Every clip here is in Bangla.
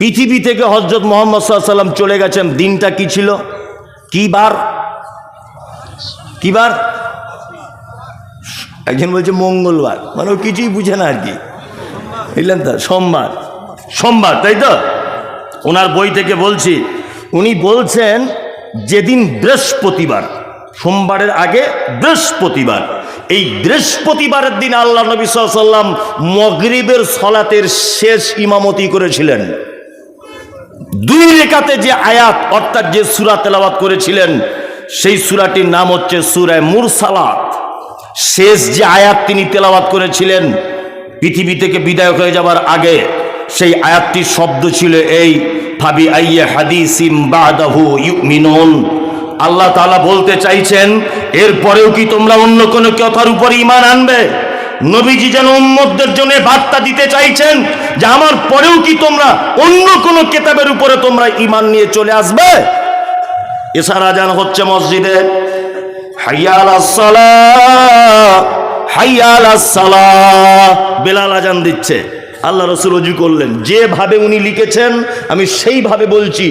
পৃথিবী থেকে হযরত মুহাম্মদ সাল্লাল্লাহু আলাইহি ওয়াসাল্লাম চলে গেছেন। দিনটা কি ছিল? কি বার? কি বার? একজন বলছে মঙ্গলবার, মানে ও কিছুই বুঝে না আর কি, বুঝলেন তো? সোমবার, সোমবার, তাই তো? ওনার বই থেকে বলছি, উনি বলছেন যেদিন বৃহস্পতিবার, সোমবারের আগে বৃহস্পতিবার, এই বৃহস্পতিবারের দিন আল্লাহ নবী সাল্লাল্লাহু আলাইহি ওয়াসাল্লাম মাগরিবের সালাতের শেষ ইমামতি করেছিলেন। 2 রাকাতে যে আয়াত অর্থাৎ যে সূরা তেলাওয়াত করেছিলেন, সেই সূরাটির নাম হচ্ছে সূরা মুরসালাত। শেষ যে আয়াত তিনি তেলাওয়াত করেছিলেন পৃথিবী থেকে বিদায় হয়ে যাবার আগে, সেই আয়াতটির শব্দ ছিল এই, ফাবি আইয়ি হাদিসিম বাদাহু ইউমিনুন। আল্লাহ তাআলা বলতে চাইছেন, এরপরেও কি তোমরা অন্য কোনো কথার উপর ঈমান আনবে? নবীজি যেন উম্মতদের জন্য বার্তা দিতে চাইছেন যে আমার পরেও কি তোমরা অন্য কোনো কিতাবের উপরে তোমরা ঈমান নিয়ে চলে আসবে? এশার আজান হচ্ছে মসজিদে, হাইয়া আলাস সালাহ, হাইয়া আলাস সালাহ, বেলাল আজান দিচ্ছে। আল্লাহ রাসূল ওযু করলেন, যেভাবে উনি লিখেছেন আমি সেইভাবে বলছি,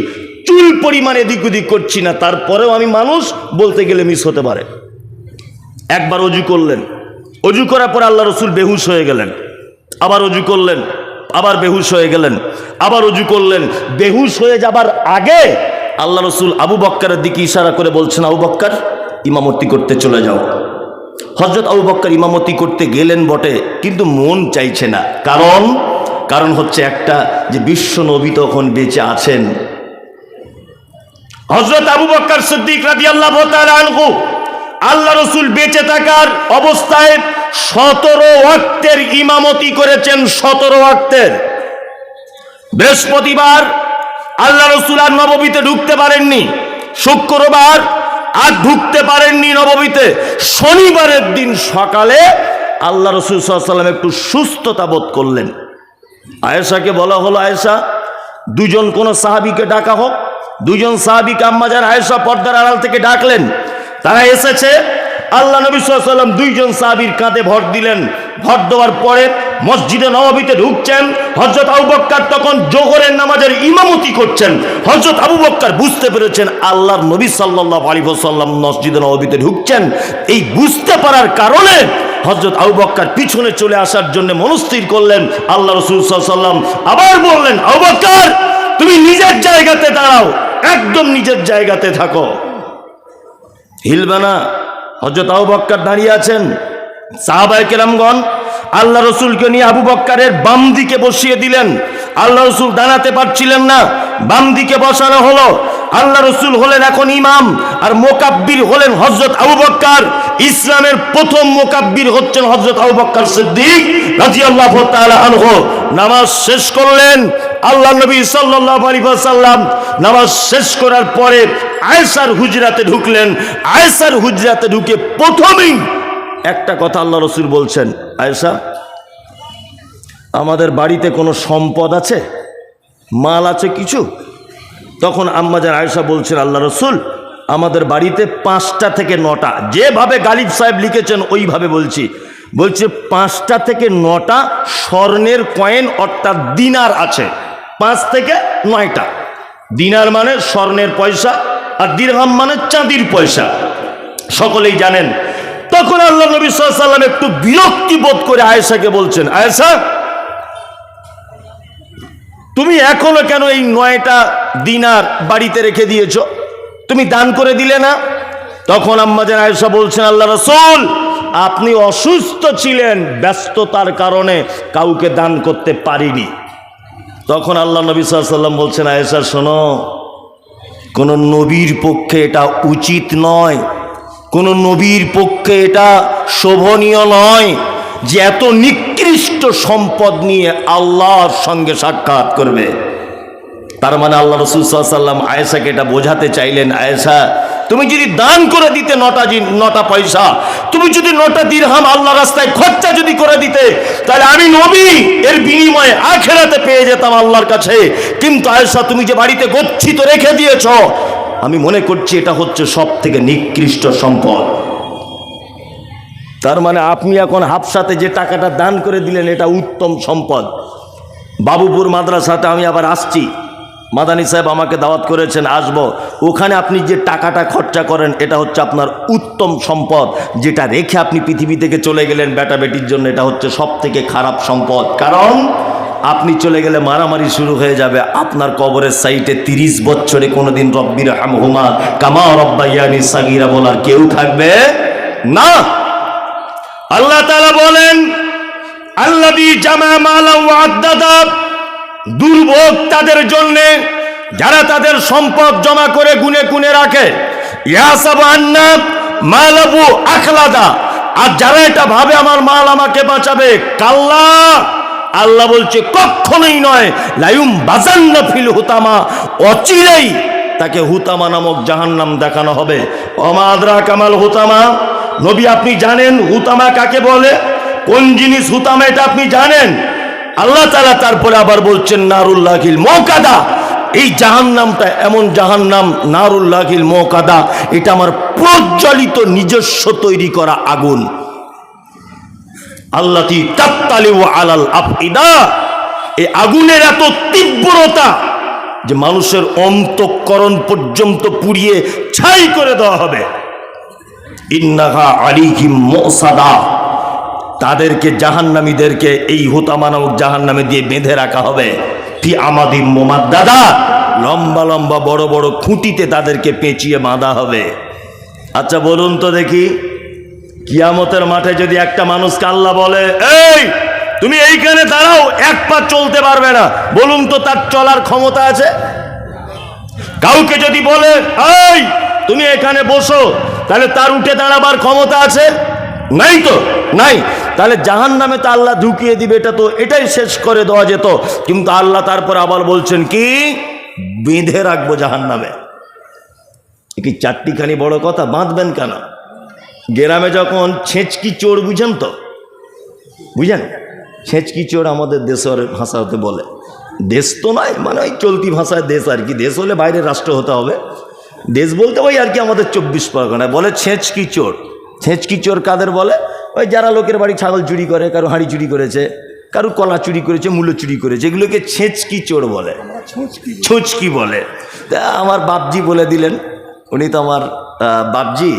চুল পরিমাণ এদিক ওদিক করছি না, তারপরেও আমি মানুষ, বলতে গেলে মিস হতে পারে। একবার ওযু করলেন, ওযু করার পর আল্লাহ রাসূল বেহুশ হয়ে গেলেন, আবার ওযু করলেন, আবার বেহুশ হয়ে গেলেন, আবার ওযু করলেন। বেহুশ হয়ে যাবার আগে আল্লাহ রাসূল আবু বকরের দিকে ইশারা করে বলছেন, আবু বকর ইমামতি করতে চলে যাও। হযরত আবু বকর ইমামতি করতে গেলেন বটে, কিন্তু মন চাইছে না। কারণ হচ্ছে একটা, যে বিশ্ব নবী তখন বেঁচে আছেন। হযরত আবু বকর সিদ্দিক রাদিয়াল্লাহু তাআলা আনহু আল্লাহ রাসূল বেঁচে থাকার অবস্থায় 17 ওয়াক্তের ইমামতি করেছেন। 17 ওয়াক্তের। বৃহস্পতিবার আল্লাহ রাসূল আর নববীতে ঢুকতে পারেননি, শুক্রবার আর ঢুকতে পারেননি নববীতে। শনিবারের দিন সকালে আল্লাহ রাসূল সাল্লাল্লাহু আলাইহি ওয়াসাল্লাম একটু সুস্থতা বোধ করলেন। আয়েশাকে বলা হলো, আয়েশা, দুজন কোন সাহাবীকে ডাকা হোক। দুজন সাহাবীকে আম্মা জান আয়েশা পর্দার আড়াল থেকে ডাকলেন। তারা এসেছে। আল্লাহ নবী সাল্লাল্লাহু আলাইহি ওয়াসাল্লাম 2 জন সাহাবীর কাঁধে ভর দিলেন। ভর দেওয়ার পরে মসজিদে নববীতে ঢুকছেন। হযরত আবু বকর তখন জোহরের নামাজের ইমামতি করছেন। হযরত আবু বকর বুঝতে পেরেছেন আল্লাহর নবী সাল্লাল্লাহু আলাইহি ওয়াসাল্লাম মসজিদে নববীতে ঢুকছেন। এই বুঝতে পারার কারণে হযরত আবু বকর পিছনে চলে আসার জন্য মনস্থির করলেন। আল্লাহ রাসূল সাল্লাল্লাহু আলাইহি ওয়াসাল্লাম আবার বললেন, আবু বকর তুমি নিজের জায়গাতে দাঁড়াও, একদম নিজের জায়গাতে থাকো, হিলবে না। হযরত আবু বকর দাঁড়িয়ে আছেন। সাহাবায়ে কেরামগণ আল্লাহ রাসূলকে নিয়ে আবু বকরের বাম দিকে বসিয়ে দিলেন। আল্লাহ রাসূল দাঁড়াতে পারছিলেন না, বাম দিকে বসানো হলো। আল্লাহ রাসূল হলেন এখন ইমাম, আর মুকাব্বির হলেন হযরত আবু বকর। ইসলামের প্রথম মুকাব্বির হচ্ছেন হযরত আবু বকর সিদ্দিক রাদিয়াল্লাহু তাআলা আনহু। নামাজ শেষ করলেন আল্লাহ নবী সাল্লাল্লাহু আলাইহি ওয়াসাল্লাম। নামাজ শেষ করার পরে আয়েশার হুজরাতে ঢুকলেন। আয়েশার হুজরাতে ঢুকে প্রথমেই একটা কথা আল্লাহ রাসূল বলছেন, আয়েশা, আমাদের বাড়িতে কোনো সম্পদ আছে, মাল আছে কিছু? তখন আম্মা জান আয়েশা বলছেন, আল্লাহ রাসূল, আমাদের বাড়িতে 5টা থেকে 9টা, যেভাবে গালিব সাহেব লিখেছেন ওইভাবে বলছি, বলছে 5টা থেকে 9টা স্বর্ণের কয়েন অর্থাৎ দিনার আছে। 5 থেকে 9টা। দিনার মানে স্বর্ণের পয়সা, আর দিরহাম মানে চাঁদির পয়সা, সকলেই জানেন। তখন আল্লাহ নবী সাল্লাল্লাহু আলাইহি ওয়াসাল্লাম একটু বিরক্তি বোধ করে আয়েশাকে বলছেন, আয়েশা, তুমি এখনো কেন এই 9টা দিনার বাড়িতে রেখে দিয়েছো? তুমি দান করে দিলে না? তখন আম্মা জান আয়েশা বলছেন, আল্লাহ রাসূল, আপনি অসুস্থ ছিলেন, ব্যস্ততার কারণে কাউকে দান করতে পারিনি। তখন আল্লাহ নবী সাল্লাল্লাহু আলাইহি ওয়াসাল্লাম বলছেন, আয়েশা শোনো, কোন নবীর পক্ষে এটা উচিত নয়, কোন নবীর পক্ষে এটা শোভনীয় নয় যে এত নিকৃষ্ট সম্পদ নিয়ে আল্লাহর সঙ্গে সাক্ষাৎ করবে। তার মানে আল্লাহ রাসূল সাল্লাল্লাহু আলাইহি ওয়াসাল্লাম আয়েশাকে এটা বোঝাতে চাইলেন, আয়েশা, তুমি যদি দান করে দিতে 9টা পয়সা, তুমি যদি 9টা দিরহাম আল্লাহ রাস্তায় খরচা যদি করে দিতে, তাহলে আমি নবী এর বিনিময়ে আখিরাতে পেয়ে যেতাম আল্লাহর কাছে। কিন্তু আয়েশা, তুমি যে বাড়িতে গচ্ছিত রেখে দিয়েছো, আমি মনে করছি এটা হচ্ছে সবথেকে নিকৃষ্ট সম্পদ। তার মানে আপনি এখন হাফসাতে যে টাকাটা দান করে দিলেন এটা উত্তম সম্পদ। বাবুপুর মাদ্রাসাতে আমি আবার আসছি, মাদানী সাহেব আমাকে দাওয়াত করেছেন, আসব। ওখানে আপনি যে টাকাটা খরচা করেন এটা হচ্ছে আপনার উত্তম সম্পদ, যেটা রেখে আপনি পৃথিবী থেকে চলে গেলেন বেটা বেটির জন্য, এটা হচ্ছে সব থেকে খারাপ সম্পদ। কারণ আপনি চলে গেলে মারামারি শুরু হয়ে যাবে। আপনার কবরের সাইটে 30 বছরে কোনোদিন রব্বির হামহুমা কামা রব্বায়ানি সাগীরা বলার কেউ থাকবে না। আল্লাহ তাআলা বলেন, আল্লাযী জামা মালা ওয়া আদ্দাদা, দুর্ভোগ তাদের জন্যে যারা তাদের সম্পদ জমা করে গুনে গুনে রাখে। ইয়াসাবু আন্না মালাহু আখলাদা, আর যারা এটা ভাবে আমার মাল আমাকে বাঁচাবে, কাল্লা, আল্লাহ বলছে কখনোই নয়। লায়ুম বাজান্না ফিল হুতামা, অচিরেই তাকে হুতামা নামক জাহান্নাম দেখানো হবে। ওমা আদরাকা মাল হুতামা, নবী আপনি জানেন হুতামা কাকে বলে? কোন জিনিস হুতামা এটা আপনি জানেন? আল্লাহ তাআলা তারপরে আবার বলছেন নারুল্লাহিল মুকাদা, এই জাহান্নামটা এমন জাহান্নাম, নারুল্লাহিল মুকাদা, এটা আমার প্রজ্বলিত নিজস্ব তৈরি করা আগুন। আল্লাতী তাত্তালিউ আলাল আফইদা, এই আগুনের এত তীব্রতা যে মানুষের অন্তঃকরণ পর্যন্ত পুড়িয়ে ছাই করে দেওয়া হবে। ইন্নাহা আলাইহিম মুসাদা, তাদেরকে জাহান্নামীদেরকে এই হুতামা নামক জাহান্নামে দিয়ে বেঁধে রাখা হবে। ফি আমাদিম মুমাদ্দাদা, লম্বা লম্বা বড় বড় খুঁটিতে তাদেরকে পেঁচিয়ে বাঁধা হবে। আচ্ছা বলুন তো দেখি, কিয়ামতের মাঠে যদি একটা মানুষকে আল্লাহ বলে, এই তুমি এইখানে দাঁড়াও, এক পা চলতে পারবে না, বলুন তো তার চলার ক্ষমতা আছে? কাউকে যদি বলে, এই তুমি এখানে বসো, তাহলে তার উঠে দাঁড়াবার ক্ষমতা আছে? নাই তো, নাই। তাহলে জাহান্নামে তো আল্লাহ ঢুকিয়ে দিবে, এটা তো এটাই শেষ করে দেওয়া যেত। কিন্তু আল্লাহ তারপর আবার বলছেন কি, বেঁধে রাখবো জাহান্নামে। কি চারটিখানি বড় কথা, বাঁধবেন কেন? গ্রামে যখন ছেঁচকি চোর, বুঝেন তো, বুঝেন? ছেঁচকি চোর আমাদের দেশের ভাষা হতে বলে, দেশ তো নয়, মানে ওই চলতি ভাষায় দেশ আর কি। দেশ হলে বাইরের রাষ্ট্র হতে হবে, দেশ বলতে ওই আর কি আমাদের 24 পরগনায় বলে ছেঁচকি চোর। ছেঁচকি চোর কাদের বলে? ওই যারা লোকের বাড়ি ছাগল চুরি করে, কারো হাঁড়ি চুরি করেছে, কারো কলা চুরি করেছে, মূল্য চুরি করেছে, এগুলোকে ছেঁচকি চোর বলে, ছুঁচকি বলে। তা আমার বাপজি বলে দিলেন, উনি তো আমার বাপজি,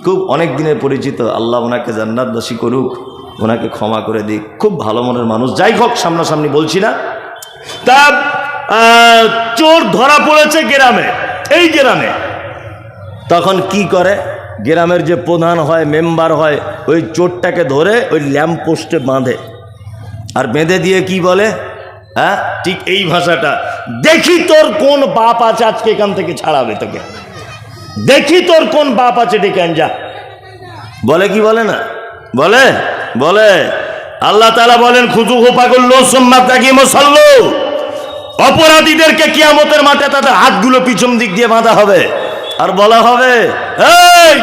খুব অনেক দিনের পরিচিত, আল্লাহ ওনাকে জান্নাতবাসী করুক, ওনাকে ক্ষমা করে দিক, খুব ভালো মনের মানুষ। যাই হোক, সামনাসামনি বলছি না। তা চোর ধরা পড়েছে গ্রামে, এই গ্রামে। তখন কি করে, গ্রামের যে প্রধান হয়, মেম্বার হয়, ওই চোরটাকে ধরে ওই ল্যাম্প পোস্টে বাঁধে, আর বেঁধে দিয়ে কি বলে, হ্যাঁ ঠিক এই ভাষাটা, দেখি তোর কোন বাপ আছে আজকে এখান থেকে ছাড়াবে তোকে, দেখি তোর কোন বাপ আছে ডেকে আন যা। বলে কি বলে না? বলে, বলে। আল্লাহ তাআলা বলেন, খুযুহু ফাগুল্লু সুম্মা তাকিমু সাল্লু, অপরাধীদেরকে কিয়ামতের মাঠে তাদের হাতগুলো পিছন দিক দিয়ে বাঁধা হবে, আর বলা হবে, এই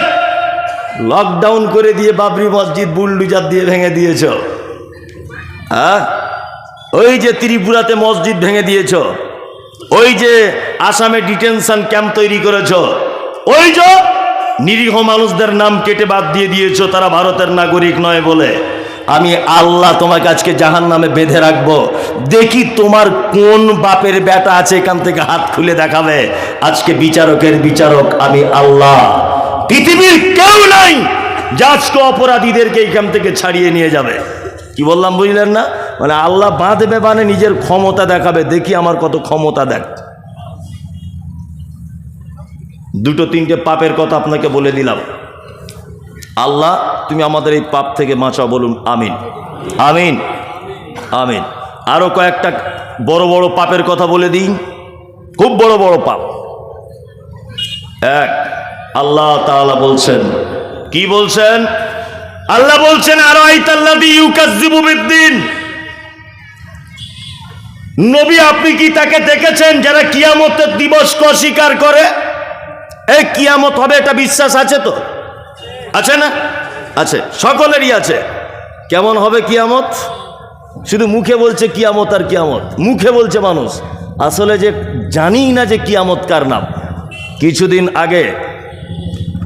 লকডাউন করে দিয়ে বাবরি মসজিদ বুলডুজার দিয়ে ভেঙে দিয়েছ, হ্যাঁ ওই যে ত্রিপুরাতে মসজিদ ভেঙে দিয়েছ, ওই যে আসামে ডিটেনশন ক্যাম্প তৈরি করেছ, ওই যে নিরীহ মানুষদের নাম কেটে বাদ দিয়ে দিয়েছো, তারা ভারতের নাগরিক নয় বলে। আমি আল্লাহ তোমাকে আজকে জাহান্নামে বেঁধে রাখবো, দেখি তোমার কোন বাপের বেটা আছে এখান থেকে হাত খুলে দেখাবে। আজকে বিচারকের বিচারক আমি আল্লাহ, পৃথিবীর কেউ নাই যে আজকে অপরাধীদেরকে এখান থেকে ছাড়িয়ে নিয়ে যাবে। কি বললাম বুঝলেন না? মানে আল্লাহ বাঁধবে, মানে নিজের ক্ষমতা দেখাবে, দেখি আমার কত ক্ষমতা দেখ। দুটো তিনটে পাপের কথা আপনাকে বলে দিলাম। আল্লাহ তুমি আমাদের এই পাপ থেকে বাঁচাও, বলুন আমিন, আমিন, আমিন। আরো কয়েকটা বড় বড় পাপের কথা বলে দিই, খুব বড় বড় পাপ। এক, আল্লাহ তাআলা বলছেন, কি বলছেন? আল্লাহ বলছেন, আরাআইতাল্লাযী ইউকাজ্জিবু বিদ্দীন, নবী আপনি কি তাকে দেখেছেন যারা কিয়ামতের দিবসকে অস্বীকার করে? এই কিয়ামত হবে এটা বিশ্বাস আছে তো? আছে না? আছে, সকলেরই আছে। কেমন হবে কিয়ামত? শুধু মুখে বলছে কিয়ামত আর কিয়ামত, মুখে বলছে মানুষ, আসলে যে জানি না যে কিয়ামত কার নাম। কিছুদিন আগে,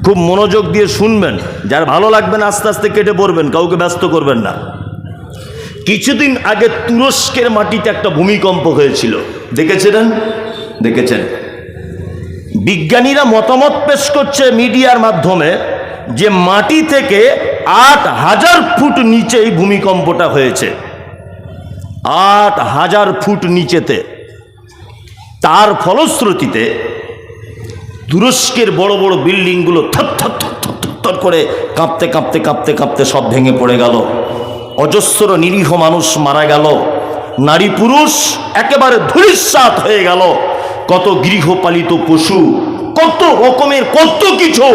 খুব মনোযোগ দিয়ে শুনবেন, যার ভালো লাগবে না আস্তে আস্তে কেটে পড়বেন, কাউকে ব্যস্ত করবেন না। কিছুদিন আগে তুরস্কের মাটিতে একটা ভূমিকম্প হয়েছিল, দেখেছিলেন? দেখেছেন? বিজ্ঞানীরা মতামত পেশ করছে মিডিয়ার মাধ্যমে যে মাটি থেকে ৮,০০০ ফুট নিচেই ভূমিকম্পটা হয়েছে। ৮,০০০ ফুট নিচেতে। তার ফলশ্রুতিতে তুরস্কের বড় বড় বিল্ডিংগুলো থর থর থর থর থর করে কাঁপতে কাঁপতে কাঁপতে কাঁপতে সব ভেঙে পড়ে গেল। অজস্র নিরীহ মানুষ মারা গেল, নারী পুরুষ একেবারে ধূলিসাৎ হয়ে গেল। কত গৃহপালিত পশু, কত রকমের কত কিছু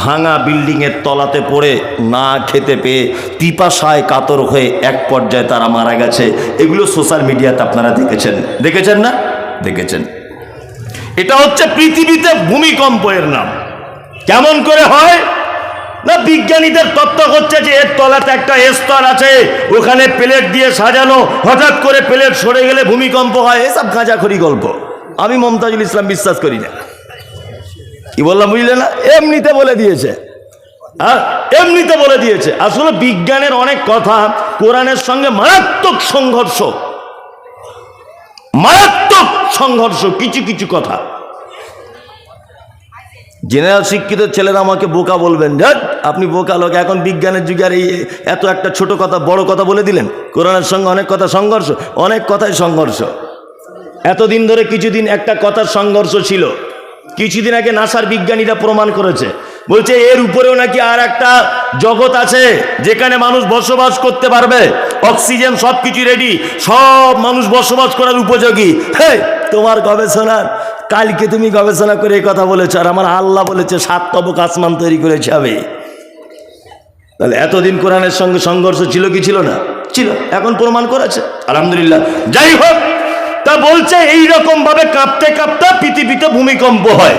ভাঙা বিল্ডিংয়ের তলাতে পড়ে না খেতে পেয়ে পিপাসায় কাতর হয়ে এক পর্যায়ে তারা মারা গেছে। এগুলো সোশ্যাল মিডিয়াতে আপনারা দেখেছেন, দেখেছেন না? দেখেছেন। এটা হচ্ছে পৃথিবীতে ভূমিকম্পের নাম। কেমন করে হয় না, বিজ্ঞানীদের তত্ত্ব হচ্ছে যে এর তলাতে একটা স্তর আছে, ওখানে প্লেট দিয়ে সাজানো, হঠাৎ করে প্লেট সরে গেলে ভূমিকম্প হয়। এসব গাঁজাখড়ি গল্প। আমি মমতাজুল ইসলাম বিশ্বাস করি না। কি বললাম বুঝলে না? এমনিতে বলে দিয়েছে, এমনিতে বলে দিয়েছে। আসলে বিজ্ঞানের অনেক কথা কোরআনের সঙ্গে মারাত্মক সংঘর্ষ, মারাত্মক সংঘর্ষ কিছু কিছু কথা। জেনারেল শিক্ষিত ছেলেরা আমাকে বোকা বলবেন, আপনি বোকা লোক, এখন বিজ্ঞানের যুগে আর এই এত একটা ছোট কথা বড় কথা বলে দিলেন। কোরআনের সঙ্গে অনেক কথা সংঘর্ষ, অনেক কথাই সংঘর্ষ। এতদিন ধরে কিছুদিন একটা কথার সংঘর্ষ ছিল। কিছুদিন আগে নাসার বিজ্ঞানীরা প্রমাণ করেছে, বলছে এর উপরেও নাকি আর একটা জগৎ আছে যেখানে মানুষ বসবাস করতে পারবে। অক্সিজেন সব কিছু রেডি, সব মানুষ বসবাস করার উপযোগী। হ্যাঁ, তোমার গবেষণা, কালকে তুমি গবেষণা করে এই কথা বলেছো, আর আমার আল্লাহ বলেছে 7 তবক আসমান তৈরি করেছে আমি। তাহলে এতদিন কোরআনের সঙ্গে সংঘর্ষ ছিল কি ছিল না? ছিল। এখন প্রমাণ করেছে, আলহামদুলিল্লাহ। যাই হোক, তা বলছে এইরকম ভাবে কাঁপতে কাঁপতে পৃথিবীতে ভূমিকম্প হয়।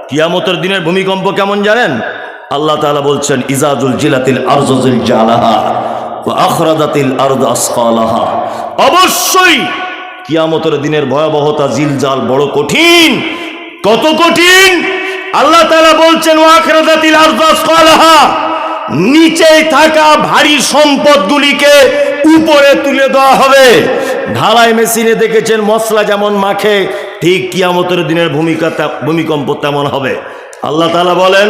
কিয়ামতের দিনের ভূমিকম্প কেমন জানেন? আল্লাহ তাআলা বলছেন, ইজাজুল জিলাতিল আরজু জিলজালাহা ওয়া আখরাজাতিল আরদু আসকালাহা। অবশ্যই কিয়ামতের দিনের ভয়াবহতা, জিলজাল বড় কঠিন। কত কঠিন? আল্লাহ তাআলা বলছেন, ওয়া আখরাজাতিল আরদু আসকালাহা, নিচে থাকা ভারী সম্পদগুলিকে উপরে তুলে দেওয়া হবে। ঢালাই মেশিনে দেখেছেন মশলা যেমন মাখে, ঠিক কিয়ামতের দিনের ভূমিকম্প তেমন হবে। আল্লাহ তাআলা বলেন,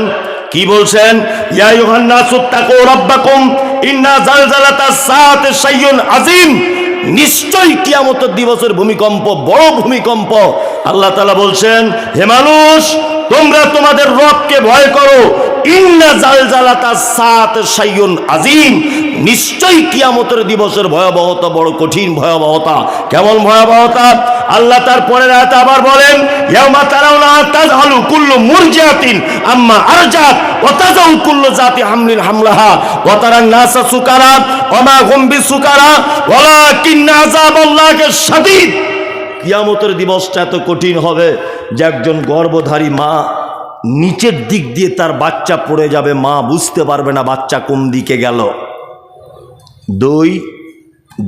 কি বলছেন? ইয়া আইয়ুহান নাসু তাকু রাব্বাকুম ইন্না জালজালাতাস সাআতি শাইউন আযীম। নিশ্চয়ই কিয়ামতের দিবসের ভূমিকম্প বড় ভূমিকম্প। আল্লাহ তাআলা বলছেন, হে মানুষ, তোমরা তোমাদের রবকে ভয় করো। ইন্না জালজালাতাস সাআতি শাইউন আযীম। নিশ্চয়ই কিয়ামতের দিবসের ভয়াবহতা বড় কঠিন ভয়াবহতা। কেমন ভয়াবহতা? আল্লাহ তার পরের আয়াতে আবার বলেন, ইয়াউমা তারাউনা তাযহালু কুল্লু মুরজিআতিন আম্মা আরজাত ওয়া তাযাউ কুল্লু যাতি হামলিন হামলাহা ওয়া তারান নাসা সুকারা ওয়া মা হুম বিসুকারা ওয়ালাকিন্না আযাবাল্লাহি শাদীদ। কিয়ামতের দিবসটা এত কঠিন হবে যে একজন গর্ভধারী মা নিচের দিক দিয়ে তার বাচ্চা পড়ে যাবে, মা বুঝতে পারবে না বাচ্চা কোন দিকে গেল। 2,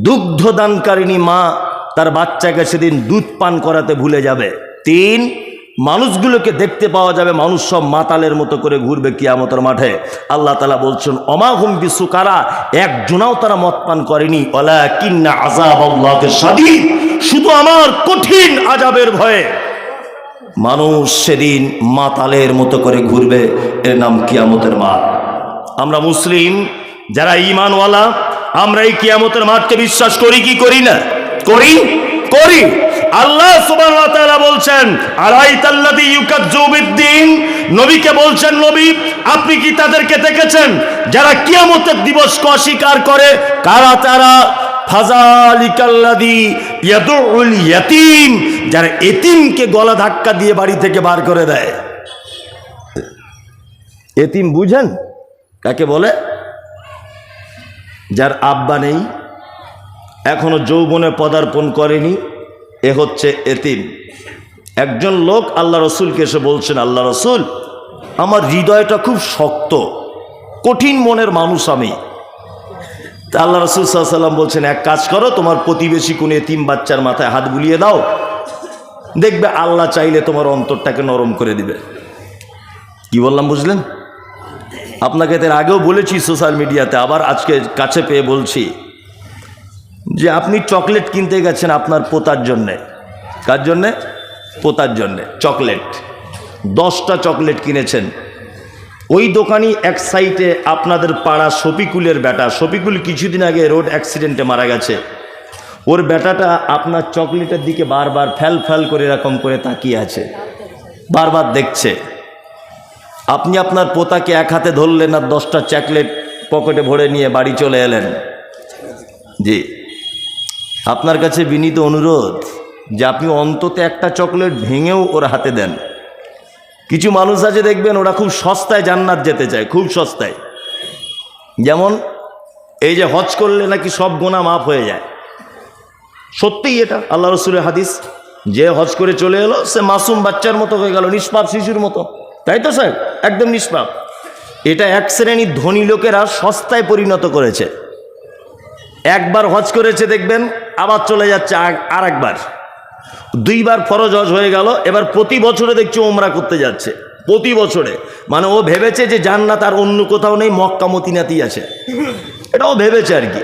দুগ্ধদানকারিণী মা তার বাচ্চাকে সেদিন দুধ পান করাতে ভুলে যাবে। 3, মানুষগুলোকে দেখতে পাওয়া যাবে, মানুষ সব মাতালের মতো করে ঘুরবে কিয়ামতের মাঠে। আল্লাহ তাআলা বলছেন, ওমা হুম বিসুকারা, একজনাও তারা মদ পান করেনি। ওয়ালাকিন্না আযাবাল্লাহি শাদীদ, শুধু আমার কঠিন আযাবের ভয়ে মানুষ সেদিন মাতালের মতো করে ঘুরবে। এর নাম কিয়ামতের মাঠ। আমরা মুসলিম যারা ঈমানওয়ালা, আমরা এই কিয়ামতের মাঠকে বিশ্বাস করি কি করি না? করি, করি। আল্লাহ সুবহানাহু ওয়া তাআলা বলছেন, আরাইতাল্লাযী ইউকাজ্জিবু বিদ্দীন, নবীকে বলছেন, নবী আপনি কি তাদেরকে দেখেছেন যারা কিয়ামতের দিবসকে অস্বীকার করে? কারা তারা? ফাযালিকাল্লাযী ইয়াদউল ইয়াতীম, যারা এতিমকে গলা ধাক্কা দিয়ে বাড়ি থেকে বার করে দেয়। এতিম বুঝেন কাকে বলে? যার আব্বা নেই, এখনো যৌবনে পদার্পণ করেনি, এ হচ্ছে এতিম। একজন লোক আল্লাহ রসুলকে এসে বলছেন, আল্লাহ রসুল, আমার হৃদয়টা খুব শক্ত, কঠিন মনের মানুষ আমি। তা আল্লাহ রসুল সাল্লাল্লাহু আলাইহি ওয়াসাল্লাম বলছেন, এক কাজ করো, তোমার প্রতিবেশী কোন এতিম বাচ্চার মাথায় হাত বুলিয়ে দাও, দেখবে আল্লাহ চাইলে তোমার অন্তরটাকে নরম করে দিবে। কি বললাম বুঝলেন? আপনাকে এর আগেও বলেছি সোশ্যাল মিডিয়াতে, আবার আজকে কাছে পেয়ে বলছি যে আপনি চকলেট কিনতে গেছেন আপনার পোতার জন্যে, কার জন্যে? পোতার জন্যে। চকলেট 10টা চকলেট কিনেছেন। ওই দোকানি এক সাইডে আপনাদের পাড়া শফিকুলের বেটা, শফিকুল কিছুদিন আগে রোড অ্যাক্সিডেন্টে মারা গেছে, ওর বেটাটা আপনার চকলেটের দিকে বারবার ফ্যাল ফ্যাল করে এরকম করে তাকিয়ে আছে, বারবার দেখছে। আপনি আপনার পোতাকে এক হাতে ধরলেন আর 10টা চকলেট পকেটে ভরে নিয়ে বাড়ি চলে এলেন। জি, আপনার কাছে বিনীত অনুরোধ যে আপনি অন্তত একটা চকলেট ভেঙেও ওর হাতে দেন। কিছু মানুষ আছে দেখবেন ওরা খুব সস্তায় জান্নাত যেতে চায়, খুব সস্তায়। যেমন এই যে হজ করলে নাকি সব গুনাহ মাফ হয়ে যায়। সত্যিই এটা আল্লাহ রসুলের হাদিস। যে হজ করে চলে এলো সে মাসুম বাচ্চার মতো হয়ে গেল, নিষ্পাপ শিশুর মতো, তাই তো স্যার? একদম নিষ্পাপ। এটা এক শ্রেণীর ধনী লোকেরা সস্তায় পরিণত করেছে। একবার হজ করেছে দেখবেন আবার চলে যাচ্ছে আর একবার, 2বার ফরজ হজ হয়ে গেল, এবার প্রতি বছরে দেখছি ওমরা করতে যাচ্ছে, প্রতি বছরে। মানে ও ভেবেছে যে জান্নাত আর অন্য কোথাও নেই, মক্কা মদিনাতেই আছে, এটা ও ভেবেছে আর কি।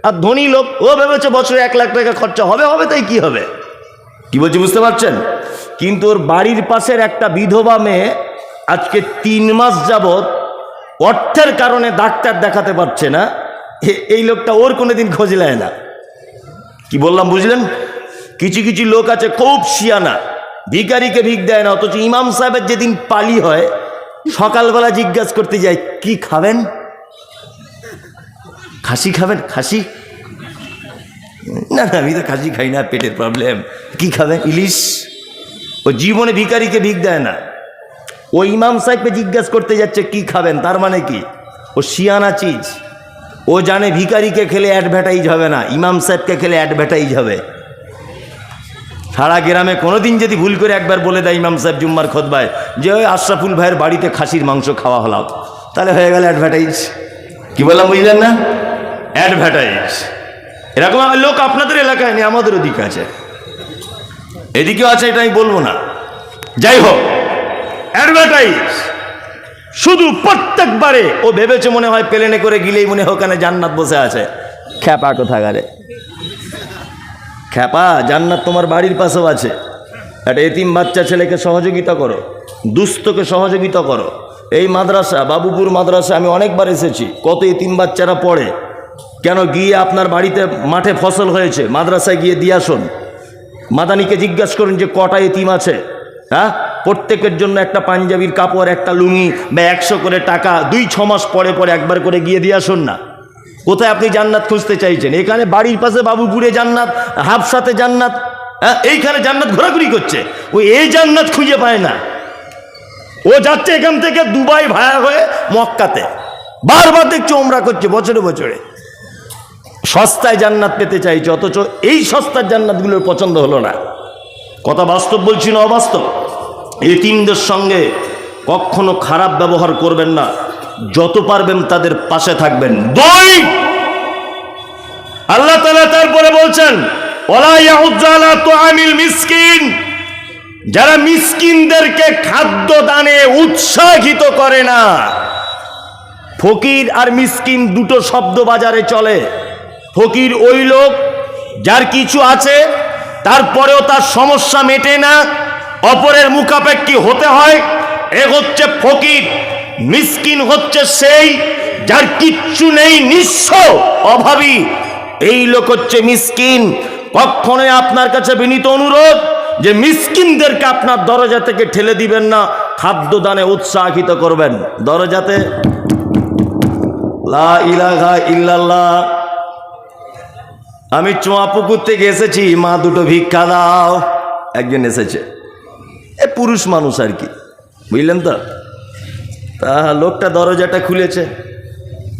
আর ধনী লোক ও ভেবেছে বছরে 1 লাখ টাকা খরচা হবে, হবে তাই কি হবে, কি বলছি বুঝতে পারছেন? কিন্তু ওর বাড়ির পাশের একটা বিধবা মেয়ে আজকে 3 মাস যাবৎ অর্থের কারণে ডাক্তার দেখাতে পারছে না। এই লোকটা ওর কোনোদিন খোঁজ নেয় না। কি বললাম বুঝলেন? কিছু কিছু লোক আছে খুব শিয়ানা, ভিখারিকে ভিক দেয় না, অথচ ইমাম সাহেবের যেদিন পালি হয় সকালবেলা জিজ্ঞাসা করতে যায় কি খাবেন, খাসি খাবেন? খাসি না, আমি তো খাসি খাই না, পেটের প্রবলেম। কি খাবেন? ইলিশ। ও জীবনে ভিখারিকে ভিক দেয় না, ও ইমাম সাহেবকে জিজ্ঞাসা করতে যাচ্ছে কি খাবেন। তার মানে কি? ও শিয়ানা চিজ। ও জানে ভিখারিকে খেলে অ্যাডভার্টাইজ হবে না, ইমাম সাহেবকে খেলে অ্যাডভার্টাইজ হবে। সারা গ্রামে কোনোদিন যদি ভুল করে একবার বলে দেয় ইমাম সাহেব জুম্মার খুতবায় যে ওই আশরাফুল ভাইয়ের বাড়িতে খাসির মাংস খাওয়া হলো, তাহলে হয়ে গেল অ্যাডভার্টাইজ। কি বললাম বুঝলেন না? অ্যাডভার্টাইজ। এরকম লোক আপনাদের এলাকায় নেই, আমাদের ওদিকে আছে, এদিকেও আছে, এটা আমি বলবো না। যাই হোক, অ্যাডভার্টাইজ শুধু প্রত্যেকবারে। ও ভেবেছে মনে হয় প্লেনে করে গিলেই মনে হয় ওখানে জান্নাত বসে আছে। খ্যাপা কোথাকারে খ্যাপা, জান্নাত তোমার বাড়ির পাশেও আছে। একটা এতিম বাচ্চা ছেলেকে সহযোগিতা করো, দুস্থকে সহযোগিতা করো। এই মাদ্রাসা বাবুপুর মাদ্রাসা আমি অনেকবার এসেছি, কত এতিম বাচ্চারা পড়ে। কেন গিয়ে আপনার বাড়িতে মাঠে ফসল হয়েছে, মাদ্রাসায় গিয়ে দিয়ে আসুন। মাদানিকে জিজ্ঞাসা করুন যে কটা এতিম আছে, হ্যাঁ, প্রত্যেকের জন্য একটা পাঞ্জাবির কাপড়, একটা লুঙ্গি বা 100 করে টাকা 2-6 মাস পরে পরে একবার করে গিয়ে দিয়ে আসুন না। কোথায় আপনি জান্নাত খুঁজতে চাইছেন? এখানে বাড়ির পাশে বাবুপুরে জান্নাত, হাফসাতে জান্নাত, হ্যাঁ, এইখানে জান্নাত ঘোরাঘুরি করছে। ওই এই জান্নাত খুঁজে পায় না। ও যাচ্ছে এখান থেকে দুবাই ভায়া হয়ে মক্কাতে, বারবার দেখছে ওমরা করছে বছরে বছরে। সস্তায় জান্নাত পেতে চাইছে, অথচ এই সস্তার জান্নাতগুলোর পছন্দ হলো না। কথা বাস্তব বলছি না অবাস্তব? এতিমদের সঙ্গে কখনো খারাপ ব্যবহার করবেন না, যত পারবেন তাদের পাশে থাকবেন। 2 আল্লাহ তাআলা তারপরে বলছেন ওয়ালা ইয়াহুজ্জু আলা তুআমিল মিসকিন, যারা মিসকিনদেরকে খাদ্য দানে উৎসাহিত করে না। ফকির আর মিসকিন দুটো শব্দ বাজারে চলে। ফকির ওই লোক যার কিছু আছে তারপরেও তার সমস্যা মেটে না, অপরের মুখাপেক্ষী হতে হয়, এ হচ্ছে ফকির। মিসকিন হচ্ছে সেই যার কিচ্ছু নেই, নিঃস্ব, অভাবী, এই লোক হচ্ছে মিসকিন। কখনোই আপনার কাছে বিনীত অনুরোধ যে মিসকিনদেরকে আপনার দরজা থেকে ঠেলে দিবেন না, খাদ্য দানে উৎসাহিত করবেন। দরজাতে লা ইলাহা ইল্লাল্লাহ। আমি চোয়াপুকুর থেকে এসেছি, মা দুটো ভিক্ষা দাও। একজন এসেছে, এ পুরুষ মানুষ আর কি, বুঝলেন তো? তা লোকটা দরজাটা খুলেছে,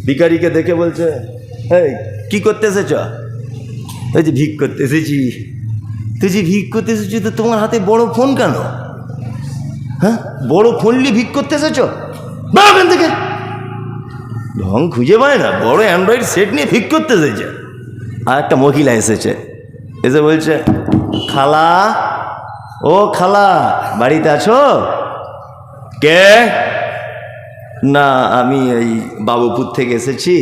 ভিখারিকে দেখে বলছে এই কি করতে এসেছ? এই যে ভিক করতে এসেছি। তুই যে ভিক করতে এসেছি তো তোমার হাতে বড় ফোন কেন? হ্যাঁ, বড় ফোন নিয়ে ভিক করতে এসেছ? বা ওখান থেকে ঢং খুঁজে পায় না, বড় অ্যান্ড্রয়েড সেট নিয়ে ভিক করতে এসেছে। আর একটা মহিলা এসেছে, এসে বলছে খালা, ও খালা বাড়িতে আছো? কে? না, আমি এই বাবুপুর থেকে এসেছি,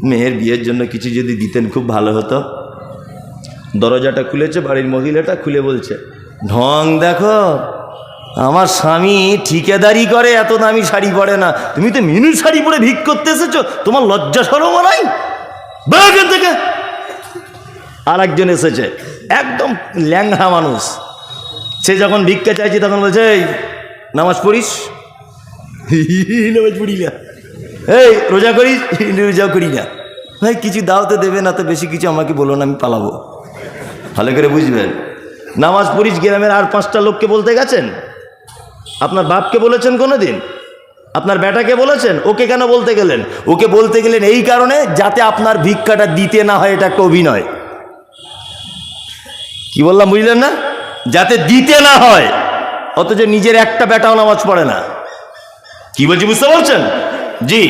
মেয়ের বিয়ের জন্য কিছু যদি দিতেন খুব ভালো হতো। দরজাটা খুলেছে, বাড়ির মহিলাটা খুলে বলছে, ঢং দেখো, আমার স্বামী ঠিকাদারি করে, এত দামি শাড়ি পরে না, তুমি তো মিনু শাড়ি পরে ভিক করতে এসেছো, তোমার লজ্জা শরম নাই? এখান থেকে আর একজন এসেছে, একদম ল্যাংড়া মানুষ। সে যখন ভিক্ষা চাইছে তখন বলছে, এই নামাজ পড়িস? নামাজ পড়ি না। এই রোজা করিস? রোজা করি না। ভাই কিছু দাও তো দেবে না, তো বেশি কিছু আমাকে বলো না, আমি পালাবো। ভালো করে বুঝবেন, নামাজ পড়িস গ্রামের আর 5টা লোককে বলতে গেছেন? আপনার বাপকে বলেছেন কোনোদিন? আপনার বেটাকে বলেছেন? ওকে কেন বলতে গেলেন? ওকে বলতে গেলেন এই কারণে, যাতে আপনার ভিক্ষাটা দিতে না হয়। এটা একটা অভিনয়। কি বললাম বুঝলেন না? যাতে দিতে না হয়, অথচ নিজের একটা বেটাও নামাজ পড়ে না। কি বলছি বুঝতে পারছেন? জি।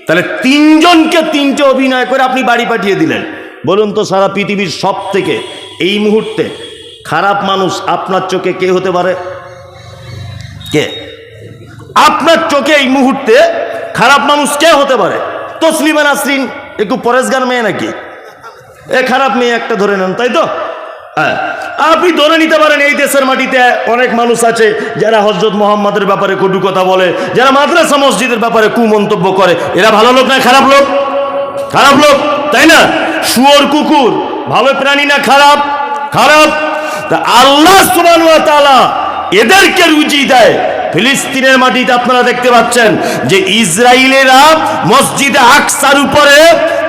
তাহলে 3 জনকে 3টে অভিনয় করে আপনি বাড়ি পাঠিয়ে দিলেন। বলুন তো, সারা পৃথিবীর সব থেকে এই মুহূর্তে খারাপ মানুষ আপনার চোখে কে হতে পারে? কে আপনার চোখে এই মুহূর্তে খারাপ মানুষ কে হতে পারে? তসলিমা নাসরিন একটু পরেশগার মেয়ে নাকি? এ খারাপ মেয়ে একটা ধরে নেন, তাই তো? হ্যাঁ, আপনি ধরে নিতে পারেন এই দেশের মাটিতে অনেক মানুষ আছে যারা হযরত মুহাম্মাদের ব্যাপারে কটু কথা বলে, যারা মাদ্রাসা মসজিদের ব্যাপারে কুমন্তব্য করে। এরা ভালো লোক না খারাপ লোক? খারাপ লোক, তাই না? শুয়োর কুকুর ভালো প্রাণী না খারাপ? খারাপ। তা আল্লাহ সুবহানাহু ওয়া তাআলা এদেরকে রুজি দেয়। ফিলিস্তিনের মাটিতে আপনারা দেখতে পাচ্ছেন যে ইসরায়েলেরা মসজিদে আকসার উপরে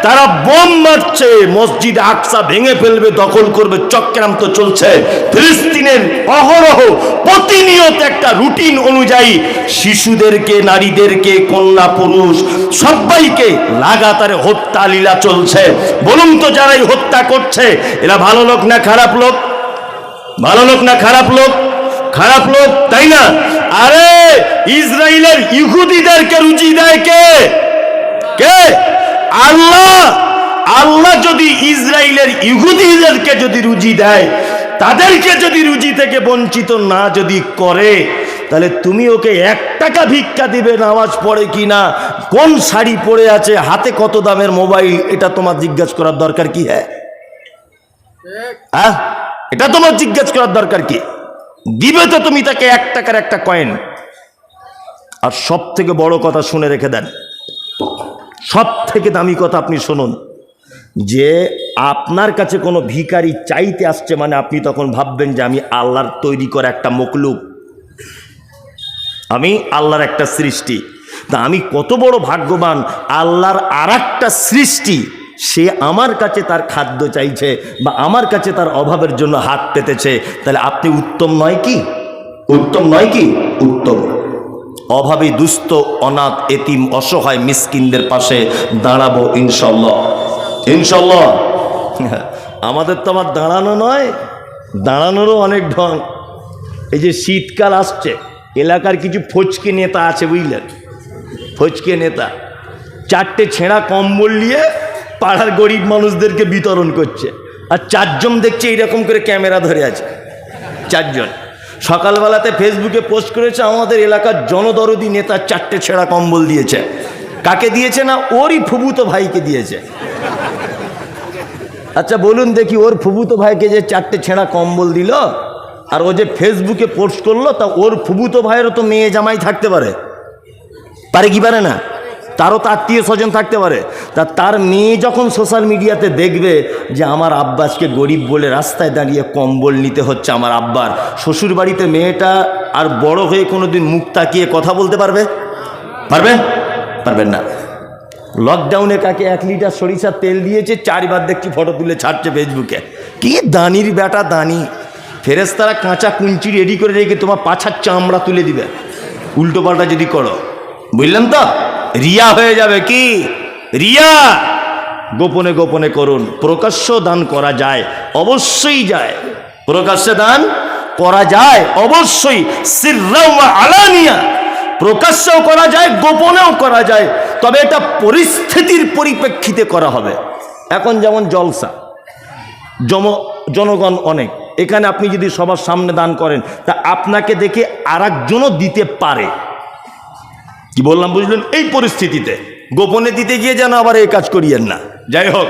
তারা বোম মারছে, মসজিদ আকসা ভেঙে ফেলবে, দখল করবে, চক্রান্ত চলছে। ফিলিস্তিনের অহরহ প্রতিনিয়ত একটা রুটিন অনুযায়ী শিশুদেরকে, নারীদেরকে, কন্যা পুরুষ সবাইকে লাগাতারে হত্যা লীলা চলছে। বলুন তো, যারা এই হত্যা করছে এরা ভালো লোক না খারাপ লোক? ভালো লোক না খারাপ লোক? খারাপ লোক, তাই না? আরে ইসরায়েলের ইহুদিদেরকে রুজি দেয় কে? কে? আল্লাহ। আল্লাহ যদি ইসরায়েলের ইহুদিদেরকে যদি রুজি দেয়, তাদেরকে যদি রুজি থেকে বঞ্চিত না যদি করে, তাহলে তুমি ওকে 1 টাকা ভিক্ষা দিবে, নামাজ পড়ে কি না, কোন শাড়ি পরে আছে, হাতে কত দামের মোবাইল, এটা তোমার জিজ্ঞাসা করার দরকার কি? হ্যাঁ, এটা তোমার জিজ্ঞাসা করার দরকার কি? দিবে তো তুমি তাকে 1 টাকার একটা কয়েন। আর সব থেকে বড় কথা শুনে রেখে দেন, সব থেকে দামি কথা আপনি শুনুন, যে আপনার কাছে কোনো ভিখারি চাইতে আসছে, মানে আপনি তখন ভাববেন যে আমি আল্লাহর তৈরি করা একটা মখলুক, আমি আল্লাহর একটা সৃষ্টি। তা আমি কত বড় ভাগ্যবান, আল্লাহর আরেকটা সৃষ্টি সে আমার কাছে তার খাদ্য চাইছে বা আমার কাছে তার অভাবের জন্য হাত পেতেছে। তাহলে আপনি উত্তম নয় কি? উত্তম নয় কি? উত্তম। অভাবী, দুস্থ, অনাথ, এতিম, অসহায়, মিসকিনদের পাশে দাঁড়াবো ইনশাল্লাহ। ইনশাল্লাহ। আমাদের তো আবার দাঁড়ানো নয়, দাঁড়ানোরও অনেক ঢং। এই যে শীতকাল আসছে, এলাকার কিছু ফচকে নেতা আছে, বুঝলেন? ফচকে নেতা 4টে ছেঁড়া কম্বল নিয়ে পাড়ার গরিব মানুষদেরকে বিতরণ করছে, আর 4 জন দেখছে এইরকম করে ক্যামেরা ধরে আছে। 4 জন সকালবেলাতে ফেসবুকে পোস্ট করেছে, আমাদের এলাকার জনদরদি নেতা 4টে ছেঁড়া কম্বল দিয়েছে। কাকে দিয়েছে? না, ওরই ফুফুতো ভাইকে দিয়েছে। আচ্ছা বলুন দেখি, ওর ফুফুতো ভাইকে যে 4টে ছেঁড়া কম্বল দিল, আর ও যে ফেসবুকে পোস্ট করলো, তা ওর ফুফুতো ভাইয়েরও তো মেয়ে জামাই থাকতে পারে, পারে কি পারে না? তারও তো আত্মীয় স্বজন থাকতে পারে। তা তার মেয়ে যখন সোশ্যাল মিডিয়াতে দেখবে যে আমার আব্বাসকে গরিব বলে রাস্তায় দাঁড়িয়ে কম্বল নিতে হচ্ছে আমার আব্বার, শ্বশুর বাড়িতে মেয়েটা আর বড় হয়ে কোনোদিন মুখ তাকিয়ে কথা বলতে পারবে? পারবে? পারবেন না। লকডাউনে কাকে 1 লিটার সরিষার তেল দিয়েছে, 4 বার দেখছি ফটো তুলে ছাড়ছে ফেসবুকে। কি দানির বেটা দানি! ফেরেশতারা কাঁচা কুঞ্চি রেডি করে রেখে তোমার পাছার চামড়া তুলে দিবে উল্টো পাল্টা যদি করো, বুঝলেন তো? রিয়া হয়ে যাবে। কি রিয়া? গোপনে গোপনে করুন, প্রকাশ্য দান করা যায়, অবশ্যই যায়। প্রকাশ্যে দান করা যায় অবশ্যই, সিররা ওয়া আলানিয়া, প্রকাশ্যেও করা যায়, গোপনেও করা যায়, তবে এটা পরিস্থিতির পরিপ্রেক্ষিতে করা হবে। এখন যেমন জলসা, জনগণ অনেক, এখানে আপনি যদি সবার সামনে দান করেন, তা আপনাকে দেখে আরেকজনও দিতে পারে। কি বললাম বুঝলেন? এই পরিস্থিতিতে গোপনে দিতে গিয়ে যেন আবার এই কাজ করিয়েন না। যাই হোক,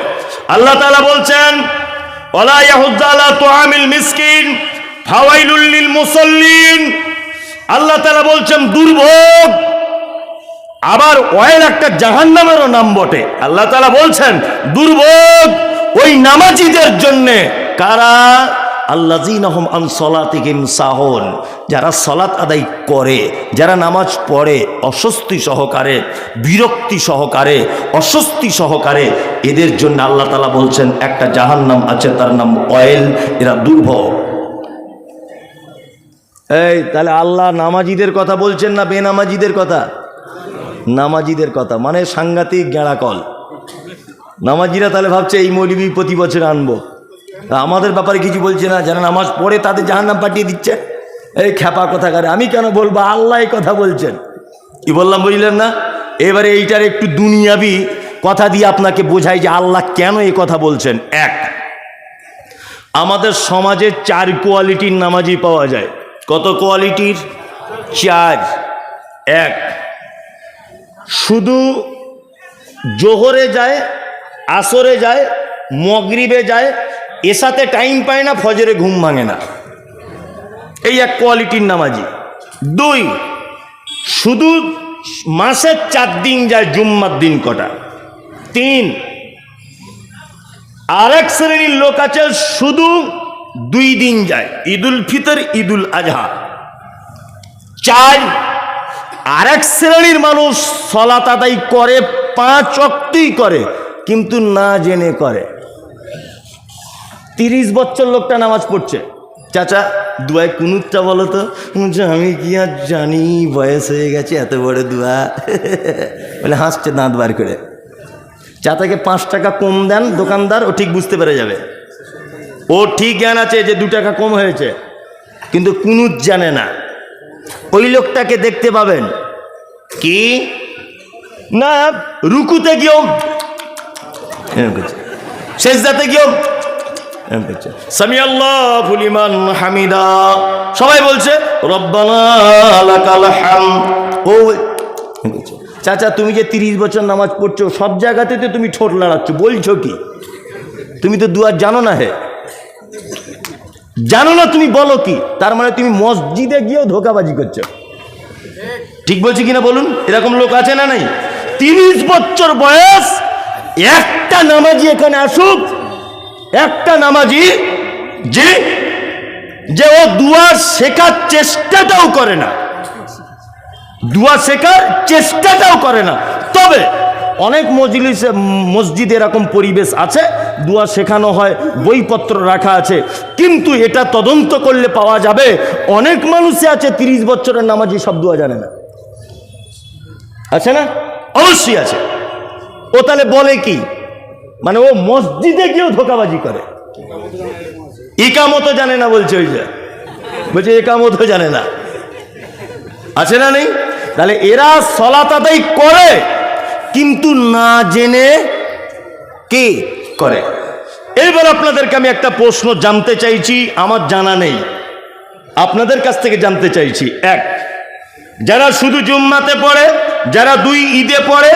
আল্লাহ তাআলা বলছেন ওয়ালা ইয়াহুজ্জু আলা তুআমিল মিসকিন ফাওয়াইলুল লিল মুসাল্লিন। আল্লাহ তাআলা বলছেন দুর্ভোগ, আবার ওয়াইল একটা জাহান্নামেরও নাম বটে। আল্লাহ তাআলা বলছেন দুর্ভোগ ওই নামাজীদের জন্য। কারা? আল্লাযীনা হুম আন সলাতিহিম সাহুন, যারা সালাত আদায় করে, যারা নামাজ পড়ে অস্বস্তি সহকারে, বিরক্তি সহকারে, অস্বস্তি সহকারে, এদের জন্য আল্লাহ তাআলা বলছেন একটা জাহান্নাম আছে, তার নাম ওয়াইল। এরা দুর্ভোগ। এই তাহলে আল্লাহ নামাজীদের কথা বলছেন না বেনামাজীদের কথা? নামাজীদের কথা, মানে সাংঘাতিক গেঁড়াকল। নামাজিরা তাহলে ভাবছে এই মৌলবী প্রতি বছর আনবো, আমাদের ব্যাপারে কিছু বলছে না, যারা নামাজ পড়ে তাদের জাহান্নাম পাঠিয়ে দিচ্ছে। এই খ্যাপা কথাকারে আমি কেন বলবো? আল্লাহ এই কথা বলছেন। কি বললাম বুঝলেন না? এবারে এইটার একটু দুনিয়াবি কথা দিয়ে আপনাকে বোঝাই যে আল্লাহ কেন এই কথা বলছেন। এক, আমাদের সমাজে 4 কোয়ালিটির নামাজি পাওয়া যায়। কত কোয়ালিটির? 4। 1, শুধু জোহরে যায়, আসরে যায়, মগরিবে যায়, এসাতে টাইম পায় না, ফজরে ঘুম ভাঙে না, এই এক কোয়ালিটির নামাজি। 2, শুধু মাসে 4 দিন যায়, জুম্মার দিন কটা। 3, আরেক শ্রেণীর লোক আছে শুধু 2 দিন যায়, ঈদুল ফিতর, ঈদুল আজহা। 4, আরেক শ্রেণীর মানুষ সালাত আদায় করে, 5 ওয়াক্তই করে, কিন্তু না জেনে করে। 30 বছর লোকটা নামাজ পড়ছে। চাচা দুয়ায় কুনুতটা বলো তো। আমি কি আর জানি, বয়স হয়ে গেছে, এত বড় দুয়া। বলে হাসছে দাঁত বার করে। চাচাকে 5 টাকা কম দেন দোকানদার, ও ঠিক বুঝতে পেরে যাবে। ও ঠিক জ্ঞান আছে যে 2 টাকা কম হয়েছে, কিন্তু কুনুত জানে না। ওই লোকটাকে দেখতে পাবেন কি না, রুকুতে গিয়েও সেজদাতে গিয়েও সামি আল্লাহু লিমান হামিদা, সবাই বলছে রব্বানা লাকাল হামদ। ও চাচা তুমি যে 30 বছর নামাজ পড়ছো, সব জায়গাতে তো তুমি ঠোঁট লড়াচ্ছ, বলছো কি? তুমি তো দুয়া জানো না। হে জানো না, তুমি বলো কি? তার মানে তুমি মসজিদে গিয়েও ধোঁকাবাজি করছো। ঠিক বলছি কিনা বলুন? এরকম লোক আছে না নাই? 30 বছর বয়স, একটা নামাজি এখানে আসুক, একটা নামাজি যে ও দুয়া শেখার চেষ্টাটাও করে না, দুয়া শেখার চেষ্টাটাও করে না। তবে অনেক মসজিদে এরকম পরিবেশ আছে, দুয়া শেখানো হয়, বইপত্র রাখা আছে, কিন্তু এটা তদন্ত করলে পাওয়া যাবে অনেক মানুষই আছে 30 বছরের নামাজি, সব দুয়া জানে না। আছে না? অবশ্যই আছে। ও তাহলে বলে কি? মানে ও মসজিদে গিয়েও ধোঁকাবাজি করে, ইকামতও জানে না বলছে। ওই যে বলছে ইকামতও জানে না। আছে না নেই? তাহলে এরা সালাত আদায় করে, কিন্তু না জেনে কি করে। এবার আপনাদেরকে আমি একটা প্রশ্ন জানতে চাইছি, আমার জানা নেই, আপনাদের কাছ থেকে জানতে চাইছি। 1, যারা শুধু জুম্মাতে পড়ে, যারা 2 ঈদে পড়ে,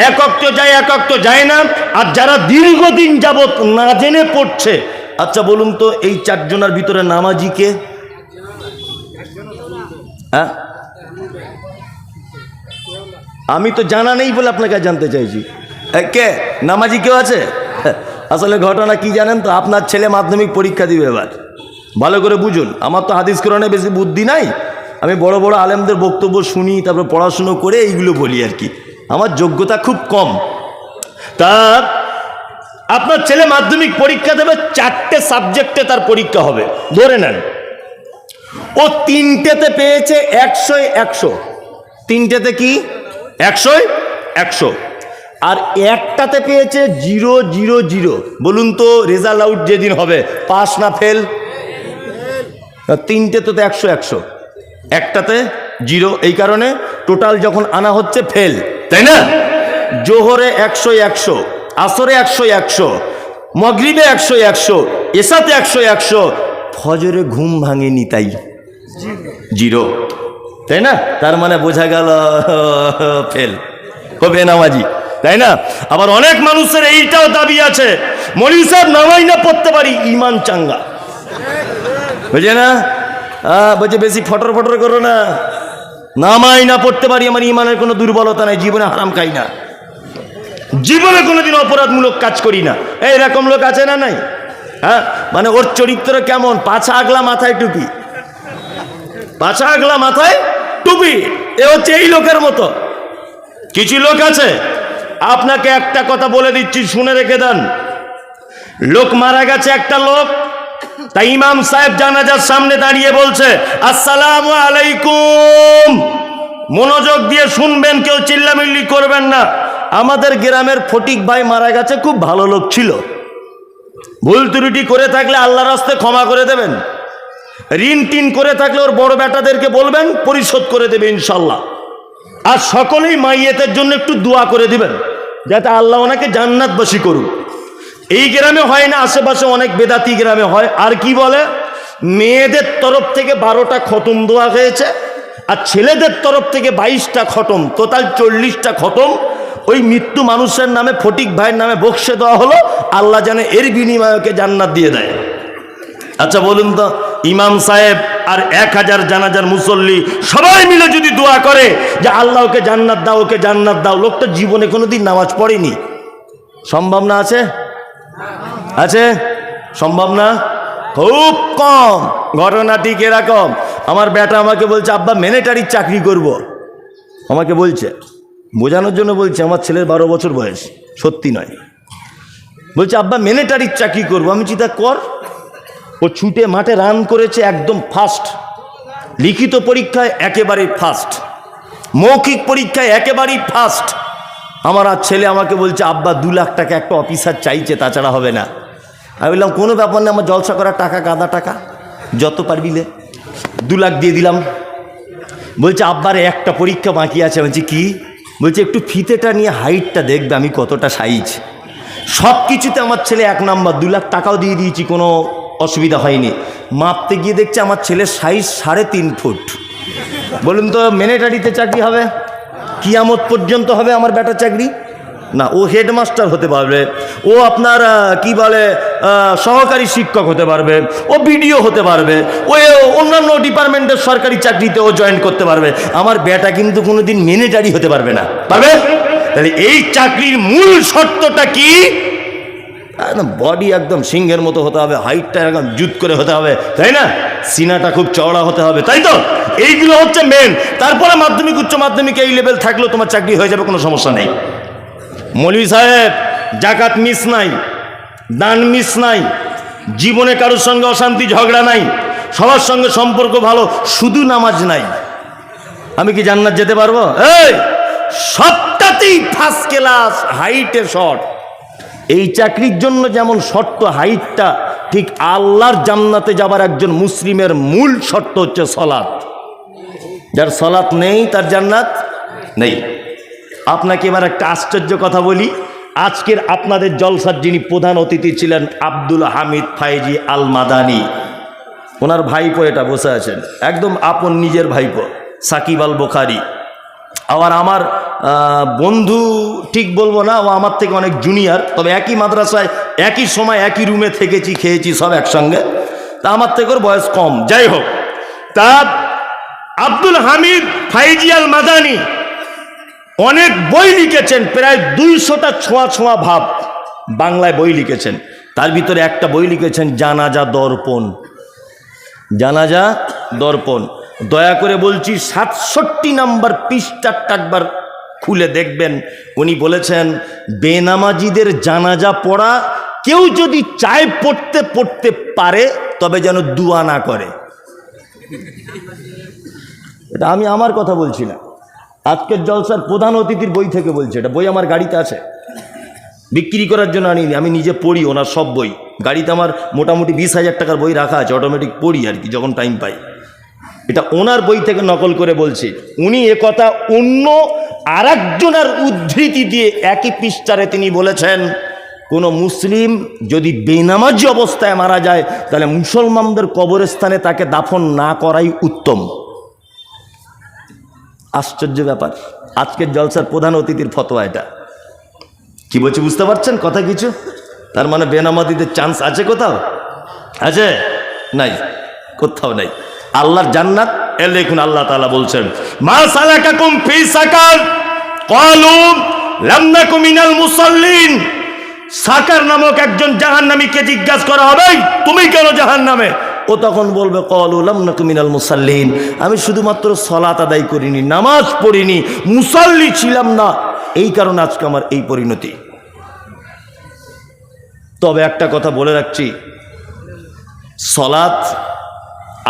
1 ওয়াক্ত যায় 1 ওয়াক্ত যায় না, আর যারা দীর্ঘদিন যাবত না জেনে পড়ছে, আচ্ছা বলুন তো এই 4 জনের ভিতরে নামাজি কে? হ্যাঁ, আমি তো জানা নেই বলে আপনাকে জানতে চাইছি। কে নামাজি কেউ আছে? আসলে ঘটনা কি জানেন তো, আপনার ছেলে মাধ্যমিক পরীক্ষা দিবে এবার, ভালো করে বুঝুন। আমার তো হাদিস কোরআনে বেশি বুদ্ধি নাই, আমি বড় বড় আলেমদের বক্তব্য শুনি, তারপর পড়াশুনো করে এইগুলো বলি আর কি, আমার যোগ্যতা খুব কম। তা আপনার ছেলে মাধ্যমিক পরীক্ষা দেবে, 4টে সাবজেক্টে তার পরীক্ষা হবে, ধরে নেন ও 3টেতে পেয়েছে 100-100, 3টেতে কি 100-100, আর একটাতে পেয়েছে 0-0-0। বলুন তো রেজাল্ট আউট যেদিন হবে, পাস না ফেল? 3টেতে তো 100-100, একটাতে 0, এই কারণে টোটাল যখন আনা হচ্ছে ফেল, তাই না? জোহরে 100-100, আসরে 100-100, মগরিবে 100-100, এসাতে 100-100, ফজরে ঘুম ভাঙেনি তাই 0, তাই না? তার মানে বোঝা গেল ফেল, হবে নামাজি। তাই না? আবার অনেক মানুষের এইটাও দাবি আছে, মৌলভী সাহেব নামাই না পড়তে পারি, ইমান চাঙ্গা, বুঝে না? বলছে বেশি ফটর ফটর করো না, নামাই না পড়তে পারি, আমার ইমানের কোনো দুর্বলতা নাই, জীবনে হারাম খাই না, জীবনে কোনোদিন অপরাধমূলক কাজ করি না, এইরকম লোক আছে না নাই? হ্যাঁ, মানে ওর চরিত্র কেমন? পাছা আগলা মাথায় টুপি, পাছা আগলা মাথায় টুপি, এ হচ্ছে এই লোকের মতো। কিছু লোক আছে, আপনাকে একটা কথা বলে দিচ্ছি, শুনে রেখে দেন। লোক মারা গেছে একটা লোক, তাই ইমাম সাহেব জানাজার সামনে দাঁড়িয়ে বলছে আসসালামু আলাইকুম, মনোযোগ দিয়ে শুনবেন, কেউ চিল্লামিল্লি করবেন না। আমাদের গ্রামের ফটিক ভাই মারা গেছে, খুব ভালো লোক ছিল, ভুল ত্রুটি করে থাকলে আল্লাহর রাস্তায় ক্ষমা করে দেবেন, ঋণ টিন করে থাকলে ওর বড় বেটাদেরকে বলবেন, পরিশোধ করে দেবে ইনশাল্লাহ। আর সকলেই মাইয়েতের জন্য একটু দোয়া করে দিবেন, যাতে আল্লাহ ওনাকে জান্নাতবাসী করুক। এই গ্রামে হয় না, আশেপাশে অনেক বেদাতি গ্রামে হয়। আর কি বলে, মেয়েদের তরফ থেকে 12টা খতম দোয়া হয়েছে, আর ছেলেদের তরফ থেকে 22টা খতম, টোটাল 40টা খতম ওই মৃত্যু মানুষের নামে, ফটিক ভাইয়ের নামে বক্সে দেওয়া হলো, আল্লাহ জানে এর বিনিময়কে জান্নাত দিয়ে দেয়। আচ্ছা বলুন তো, ইমাম সাহেব আর 1000 জানাজার মুসল্লি সবাই মিলে যদি দোয়া করে যে আল্লাহ ওকে জান্নাত দাও, ওকে জান্নাত দাও, লোকটা জীবনে কোনোদিন নামাজ পড়েনি, সম্ভব না? আছে? আছে? সম্ভব না? খুব কম। ঘটনা ঠিক এরকম, আমার বেটা আমাকে বলছে আব্বা মিলিটারির চাকরি করব, আমাকে বলছে, বোঝানোর জন্য বলছে, আমার ছেলের 12 বছর বয়স, সত্যি নয়, বলছে আব্বা মিলিটারির চাকরি করব। আমি চিন্তা কর, ও ছুটে মাঠে রান করেছে, একদম ফার্স্ট, লিখিত পরীক্ষায় একেবারেই ফার্স্ট, মৌখিক পরীক্ষায় একেবারেই ফার্স্ট। আমার আর ছেলে আমাকে বলছে আব্বা 2 লাখ টাকা একটা অফিসার চাইছে, তাছাড়া হবে না। আমি বললাম কোনো ব্যাপার না, আমার জলসা করার টাকা, গাদা টাকা, যত পারবিলে 2 লাখ দিয়ে দিলাম। বলছে আব্বার একটা পরীক্ষা বাকি আছে। বলছি কি? বলছে একটু ফিতেটা নিয়ে হাইটটা দেখবে আমি কতটা সাইজ। সব কিছুতে আমার ছেলে 1 নাম্বার, 2 লাখ টাকাও দিয়ে দিয়েছি, কোনো অসুবিধা হয়নি। মাপতে গিয়ে দেখছে আমার ছেলের সাইজ 3.5 ফুট। বলুন তো মিলিটারিতে চাকরি হবে? কিয়ামত পর্যন্ত হবে আমার বেটার চাকরি? না, ও হেডমাস্টার হতে পারবে, ও আপনার কি বলে সহকারী শিক্ষক হতে পারবে, ও বিডিও হতে পারবে, ও অন্যান্য ডিপার্টমেন্টের সরকারি চাকরিতে ও জয়েন করতে পারবে। আমার বেটা কিন্তু কোনোদিন মিলিটারি হতে পারবে না। পারবে? তাহলে এই চাকরির মূল শর্তটা কি? একদম বডি একদম সিংহের মতো হতে হবে, হাইটটা একদম জুত করে হতে হবে, তাই না? সিনাটা খুব চওড়া হতে হবে, তাই তো? এইগুলো হচ্ছে মেন। তারপরে মাধ্যমিক, উচ্চ মাধ্যমিক এই লেভেল থাকলেও তোমার চাকরি হয়ে যাবে, কোনো সমস্যা নেই। মৌলভী সাহেব জাকাত মিস নাই, দান মিস নাই, জীবনে কারোর সঙ্গে অশান্তি ঝগড়া নাই, সবার সঙ্গে সম্পর্ক ভালো, শুধু নামাজ নাই, আমি কি জান্নাত যেতে পারবো? এই সবটাতেই ফার্স্ট ক্লাস, হাইটে শর্ট। এই চাকরির জন্য যেমন শর্ত হাইটটা, ঠিক আল্লাহর জান্নাতে যাবার একজন মুসলিমের মূল শর্ত হচ্ছে সলাত। যার সলাত নেই তার জান্নাত নেই। আপনাকে এবার একটা আশ্চর্য কথা বলি। আজকের আপনাদের জলসার যিনি প্রধান অতিথি ছিলেন আব্দুল হামিদ ফাইজি আল মাদানি, ওনার ভাইপো এটা বসে আছেন, একদম আপন নিজের ভাইপো, সাকিব আল বুখারী। আবার আমার বন্ধু ঠিক বলবো না, ও আমার থেকে অনেক জুনিয়র, তবে একই মাদ্রাসায় একই সময় একই রুমে থেকেছি, খেয়েছি সব একসঙ্গে, তা আমার থেকে ওর বয়স কম। যাই হোক, তা আব্দুল হামিদ ফাইজি আল মাদানি অনেক বই লিখেছেন, প্রায় 200টা ছোঁয়া ভাব বাংলায় বই লিখেছেন। তার ভিতরে একটা বই লিখেছেন জানাজা দর্পণ। জানাজা দর্পণ, দয়া করে বলছি 67 নম্বর পৃষ্ঠাটা একবার খুলে দেখবেন। উনি বলেছেন বেনামাজিদের জানাজা পড়া কেউ যদি চায় পড়তে পারে, তবে যেন দুয়া না করে। এটা আমি আমার কথা বলছি না, আজকের জলসার প্রধান অতিথির বই থেকে বলছে। এটা বই আমার গাড়িতে আছে, বিক্রি করার জন্য আনিনি, আমি নিজে পড়ি ওনার সব বই। গাড়িতে আমার মোটামুটি 20,000 টাকার বই রাখা আছে, অটোমেটিক পড়ি আর কি যখন টাইম পাই। এটা ওনার বই থেকে নকল করে বলছি। উনি একথা অন্য আরেকজনের উদ্ধৃতি দিয়ে একই পৃষ্ঠারে তিনি বলেছেন, কোনো মুসলিম যদি বেনামাজি অবস্থায় মারা যায়, তাহলে মুসলমানদের কবরস্থানে তাকে দাফন না করাই উত্তম। আশ্চর্য ব্যাপার, আজকের জলসার প্রধান অতিথির ফতোয়া এটা। কি বলছি বুঝতে পারছেন কথা কিছু? তার মানে বেনামাজিদের চান্স আছে কোথাও? আছে? নাই, কোথাও নাই। আল্লাহর জান্নাত এর দেখুন আল্লাহ তাআলা বলছেন মা সালাকাকুম ফি সাকার ক্বালু লাম নাকু মিনাল মুসাল্লিন। সাকার নামক একজন জাহান্নামীকে জিজ্ঞাসা করা হবে তুমি কেন জাহান্নামে? ও তখন বলবে ক্বালু লাম নাকু মিনাল মুসাল্লিন, আমি শুধুমাত্র সালাত আদায় করিনি, নামাজ পড়িনি, মুসাল্লি ছিলাম না, এই কারণে আজকে আমার এই পরিণতি। তবে একটা কথা বলে রাখছি, সালাত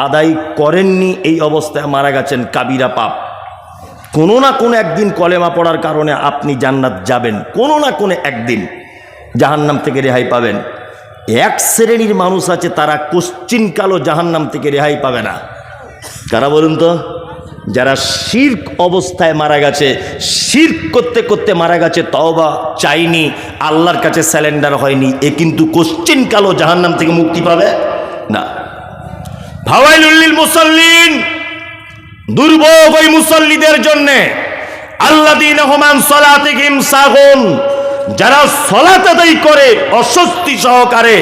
আদায় করেননি এই অবস্থায় মারা গেছেন, কাবিরা পাপ। কোনো না কোনো একদিন কলেমা পড়ার কারণে আপনি জান্নাত যাবেন, কোনো না কোনো একদিন জাহান্নাম থেকে রেহাই পাবেন। এক শ্রেণীর মানুষ আছে তারা কোশ্চিনকালও জাহান্নাম থেকে রেহাই পাবে না। কারা বলুন তো? যারা শিরক অবস্থায় মারা গেছে, শিরক করতে করতে মারা গেছে, তওবা চাইনি, আল্লাহর কাছে স্যালেন্ডার হয়নি, এ কিন্তু কোশ্চিনকালও জাহান্নাম থেকে মুক্তি পাবে না। ফাওয়াইলুল লিল মুসাল্লিন, দুর্ভোগ ওই মুসাল্লিদের জন্য, আল্লাযীনা হুম আন সালাতিহিম সাহুন, যারা সালাত আদায় করে অস্বস্তি সহকারে,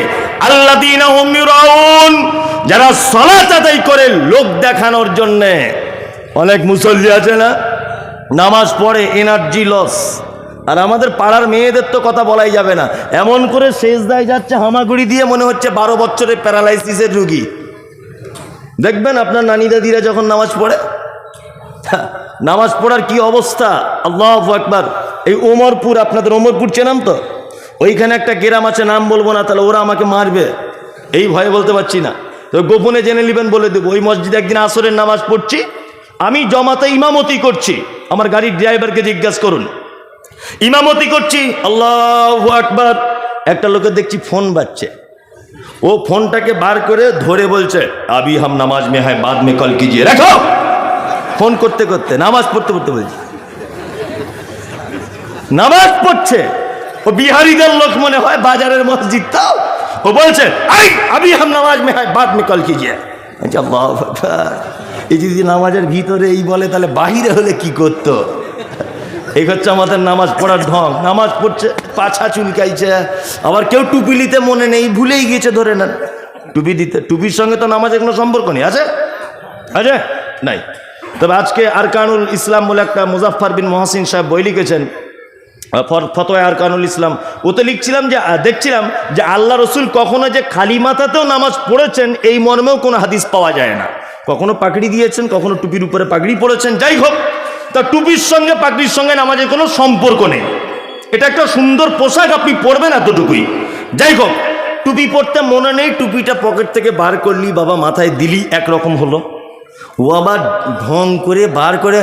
আল্লাযীনা হুম ইউরাউন, যারা সালাত আদায় করে লোক দেখানোর জন্য। অনেক মুসল্লি আছে না, নামাজ পড়ে এনার্জি লস, আর আমাদের পাড়ার মেয়েদের তো কথা বলাই যাবে না, এমন করে সেজদায় যাচ্ছে হামাগুড়ি দিয়ে, মনে হচ্ছে 12 বছরের প্যারালাইসিসের রোগী। দেখবেন আপনার নানি দাদিরা যখন নামাজ পড়ে, নামাজ পড়ার কি অবস্থা, আল্লাহু আকবার। এই ওমরপুর, আপনাদের ওমরপুর চেনাম তো, ওইখানে একটা গ্রাম আছে, নাম বলবো না, তাহলে ওরা আমাকে মারবে, এই ভয়ে বলতে পারছি না, তো গোপনে জেনে নেবেন বলে দেবো। ওই মসজিদে একদিন আসরের নামাজ পড়ছি, আমি জমাতে ইমামতি করছি, আমার গাড়ির ড্রাইভারকে জিজ্ঞাসা করুন, ইমামতি করছি, আল্লাহু আকবার, একটা লোকের দেখছি ফোন বাজছে, ও ফোনটাকে বার করে ধরে বলছে আবি হাম নামাজ মে হ্যায় বাদ মে কল কিজিয়ে, রাখো। ফোন করতে করতে নামাজ পড়তে পড়তে বলছে, নামাজ পড়ছে, ও বিহারিদের লোক মনে হয়, বাজারের মসজিদ তাও, ও বলছে আই আবি হাম নামাজ মে হ্যায় বাদ মে কল কিজিয়ে। আল্লাহু আকবার। এই যদি নামাজের ভিতরে এই বলে, তাহলে বাহিরে হলে কি করতো? এই হচ্ছে আমাদের নামাজ পড়ার ঢং। নামাজ পড়ছে, পাছা চুলকাইছে, আবার কেউ টুপি নিতে মনে নেই, ভুলেই গিয়েছে, ধরে নেন টুপি দিতে। টুপির সঙ্গে তো নামাজের কোনো সম্পর্ক নেই, আছে? আছে? নাই। তবে আজকে আরকানুল ইসলাম বলে একটা মুজাফফর বিন মহসিন সাহেব বই লিখেছেন, ফতোয়া আরকানুল ইসলাম, ওতে লিখছিলাম যে, দেখছিলাম যে আল্লাহ রসুল কখনো যে খালি মাথাতেও নামাজ পড়েছেন এই মর্মেও কোনো হাদিস পাওয়া যায় না। কখনো পাগড়ি দিয়েছেন, কখনো টুপির উপরে পাগড়ি পড়েছেন, যাই হোক, তা টুপির সঙ্গে পাগড়ির সঙ্গে নামাজের কোনো সম্পর্ক নেই। এটা একটা সুন্দর পোশাক, আপনি পরবেন এতটুকুই। যাই হোক, টুপি পরতে মনে নেই, টুপিটা পকেট থেকে বার করলি, বাবা মাথায় দিলি, একরকম হলো। ও আবার ঢং করে বার করে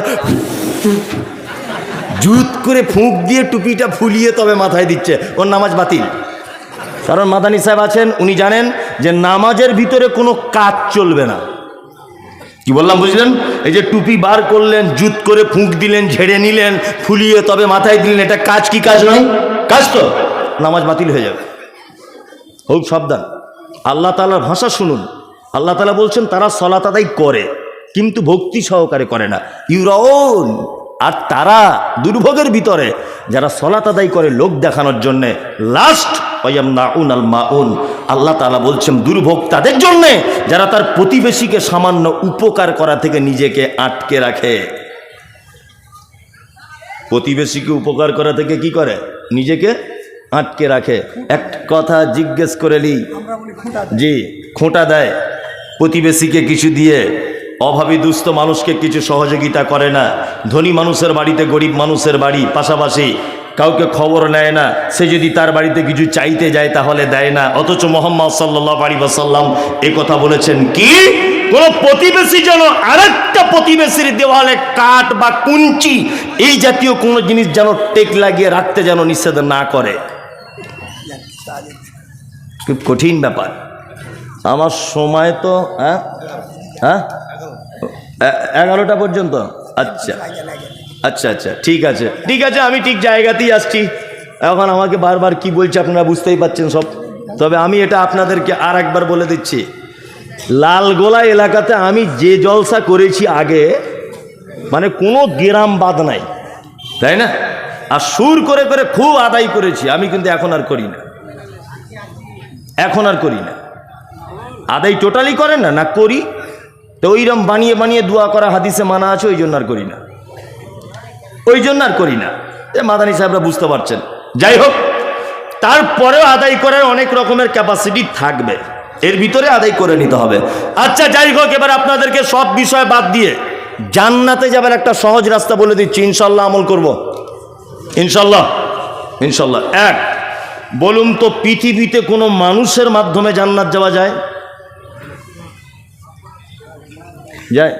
জুত করে ফুঁক দিয়ে টুপিটা ফুলিয়ে তবে মাথায় দিচ্ছে, ওর নামাজ বাতিল। কারণ মাদানী সাহেব আছেন, উনি জানেন যে নামাজের ভিতরে কোনো কাজ চলবে না। কি বললাম বুঝলেন? এই যে টুপি বার করলেন, জুত করে ফুঁক দিলেন, ঝেড়ে নিলেন, ফুলিয়ে তবে মাথায় দিলেন, এটা কাজ কি কাজ নয়? কাজ তো, নামাজ বাতিল হয়ে যাবে। হোক সাবধান, আল্লাহ তাআলার ভাষা শুনুন। আল্লাহ তাআলা বলছেন তারা সালাত আদায় করে কিন্তু ভক্তি সহকারে করে না, ইউরাউন। আর তারা দুর্ভোগের ভিতরে, যারা সালাত আদায় করে লোক দেখানোর জন্যে, লাস্ট ওয়ায়ামনাউন আল মাউন, আল্লাহ তাআলা বলছেন দুর্ভোগ তাদের জন্যে যারা তার প্রতিবেশীকে সামান্য উপকার করা থেকে নিজেকে আটকে রাখে। প্রতিবেশীকে উপকার করা থেকে কি করে? নিজেকে আটকে রাখে। এক কথা জিজ্ঞেস করে নি, জি, খোঁটা দেয়, প্রতিবেশীকে কিছু দিয়ে, অভাবী দুস্থ মানুষকে কিছু সহযোগিতা করে না, ধনী মানুষের বাড়িতে গরিব মানুষের বাড়ি পাশাপাশি, কাউকে খবর নেয় না, সে যদি তার বাড়িতে কিছু চাইতে যায় তাহলে দেয় না। অথচ মুহাম্মদ সাল্লাল্লাহু আলাইহি ওয়াসাল্লাম এই কথা বলেছেন কি, কোন প্রতিবেশী যেন আরেকটা প্রতিবেশীর দেওয়ালে কাঠ বা কুঞ্চি এই জাতীয় কোনো জিনিস যেন টেক লাগিয়ে রাখতে যেন নিষেধ না করে। খুব কঠিন ব্যাপার। আমার সময় তো 11টা পর্যন্ত। আচ্ছা আচ্ছা আচ্ছা, ঠিক আছে ঠিক আছে, আমি ঠিক জায়গাতেই আসছি। এখন আমাকে বারবার কি বলছে আপনারা বুঝতেই পাচ্ছেন সব। তবে আমি এটা আপনাদেরকে আর একবার বলে দিচ্ছি, লালগোলা এলাকাতে আমি যে জলসা করেছি আগে, মানে কোনো গ্রাম বাদ নাই, তাই না? আর সুর করে করে খুব আদায় করেছি আমি, কিন্তু এখন আর করি না, এখন আর করি না। আদায় টোটালি করেন না, না করি তো ওইরকম বানিয়ে বানিয়ে দোয়া করা হাদিসে মানা আছে, ওই জন্য আর করি না, ওই জন্য আর করি না। মাদানী সাহেবরা বুঝতে পারছেন। যাই হোক, তারপরেও আদায় করার অনেক রকমের ক্যাপাসিটি থাকবে, এর ভিতরে আদায় করে নিতে হবে। আচ্ছা যাই হোক, এবার আপনাদেরকে সব বিষয় বাদ দিয়ে জান্নাতে যাবার একটা সহজ রাস্তা বলে দিচ্ছি, ইনশাল্লাহ আমল করব, ইনশাল্লাহ ইনশাল্লাহ। এক, বলুন তো পৃথিবীতে কোনো মানুষের মাধ্যমে জান্নাত যাওয়া যায়? যায়?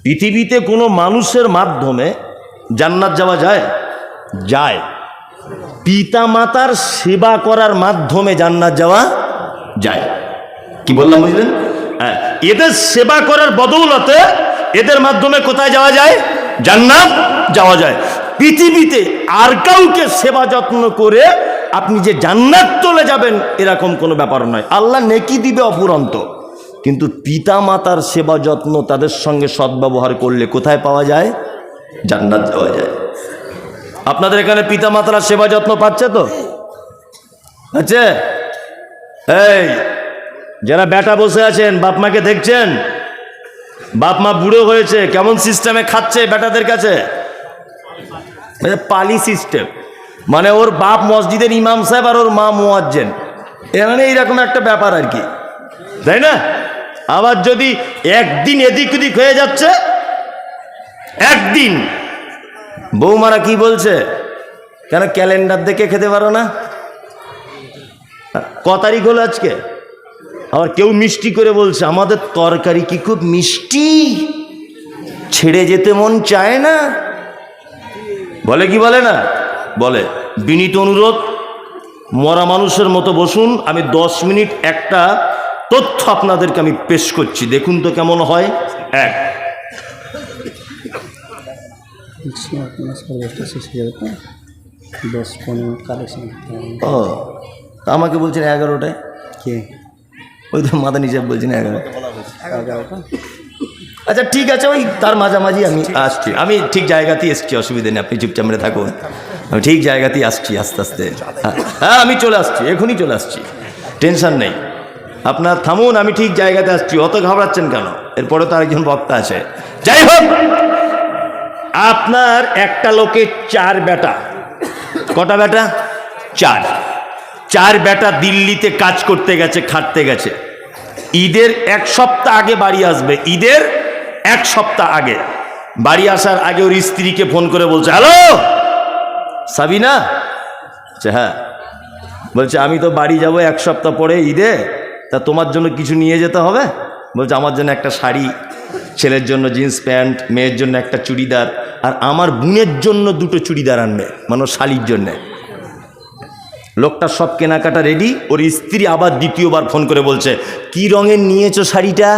পৃথিবীতে কোনো মানুষের মাধ্যমে জান্নাত যাওয়া যায়? যায়। পিতা মাতার সেবা করার মাধ্যমে জান্নাত যাওয়া যায়। কি বললাম বুঝলেন? হ্যাঁ, এদের সেবা করার বদৌলতে এদের মাধ্যমে কোথায় যাওয়া যায়? জান্নাত যাওয়া যায়। পৃথিবীতে আর কাউকে সেবা যত্ন করে আপনি যে জান্নাত চলে যাবেন এরকম কোনো ব্যাপার নয়। আল্লাহ নেকি দিবে অফুরন্ত, কিন্তু পিতা মাতার সেবা যত্ন তাদের সঙ্গে সদ্ব্যবহার করলে কোথায় পাওয়া যায়? জান্নাত যাওয়া যায়। আপনাদের এখানে পিতা মাতারা সেবা যত্ন পাচ্ছে তো? আচ্ছা, এই যারা বেটা বসে আছেন, বাপ মাকে দেখছেন? বাপ মা বুড়ো হয়েছে, কেমন সিস্টেমে খাচ্ছে বেটাদের কাছে? পালি সিস্টেম, মানে ওর বাপ মসজিদের ইমাম সাহেব আর ওর মা মুয়াজ্জিন, মানে এইরকম একটা ব্যাপার আর কি, তাই না? আবার যদি একদিন এদিক ওদিক হয়ে যাচ্ছে, একদিন বৌমারা কি বলছে, কেন ক্যালেন্ডার দেখে খেতে পারো না? ক তারিখ হলো আজকে? আবার কেউ মিষ্টি করে বলছে, আমাদের তরকারি কি খুব মিষ্টি, ছেড়ে যেতে মন চায় না। বলে কি বলে না? বলে। বিনীত অনুরোধ, মরা মানুষের মতো বসুন, আমি 10 মিনিট একটা তথ্য আপনাদেরকে আমি পেশ করছি, দেখুন তো কেমন হয়। এক, ও আমাকে বলছেন 11টায়, কে? ওই তো মাদানী সাহেব বলছেন 11টা। আচ্ছা ঠিক আছে, ওই তার মাঝামাঝি আমি আসছি, আমি ঠিক জায়গাতেই এসছি, অসুবিধা নেই, আপনি চুপচাপ মেরে থাকুন, আমি ঠিক জায়গাতেই আসছি আস্তে আস্তে। হ্যাঁ আমি চলে আসছি, এখনই চলে আসছি, টেনশন নেই, আপনার থামুন, আমি ঠিক জায়গাতে আসছি, অত ঘাবড়াচ্ছেন কেন? এরপরে তো আরেকজন বক্তা আছে। যাই হোক, আপনার একটা লোকের 4 বেটা, কটা বেটা? 4। 4 বেটা দিল্লিতে কাজ করতে গেছে, খাটতে গেছে। ঈদের 1 সপ্তাহ আগে বাড়ি আসবে, ঈদের 1 সপ্তাহ আগে বাড়ি আসার আগে ওর স্ত্রীকে ফোন করে বলছে, হ্যালো সাবিনা? হ্যাঁ। বলছে আমি তো বাড়ি যাব 1 সপ্তাহ পরে ঈদে, তা তোমার জন্য কিছু নিয়ে যেতে হবে। বলছে আমার জন্য একটা শাড়ি, ছেলের জন্য জিন্স প্যান্ট, মেয়ের জন্য একটা চুড়িদার, আর আমার বোনের জন্য 2টো চুড়িদার আনবে, মানে শাড়ির জন্যে। লোকটা সব কেনাকাটা রেডি, ওর স্ত্রী আবার দ্বিতীয়বার ফোন করে বলছে, কি রঙের নিয়েছো শাড়িটা?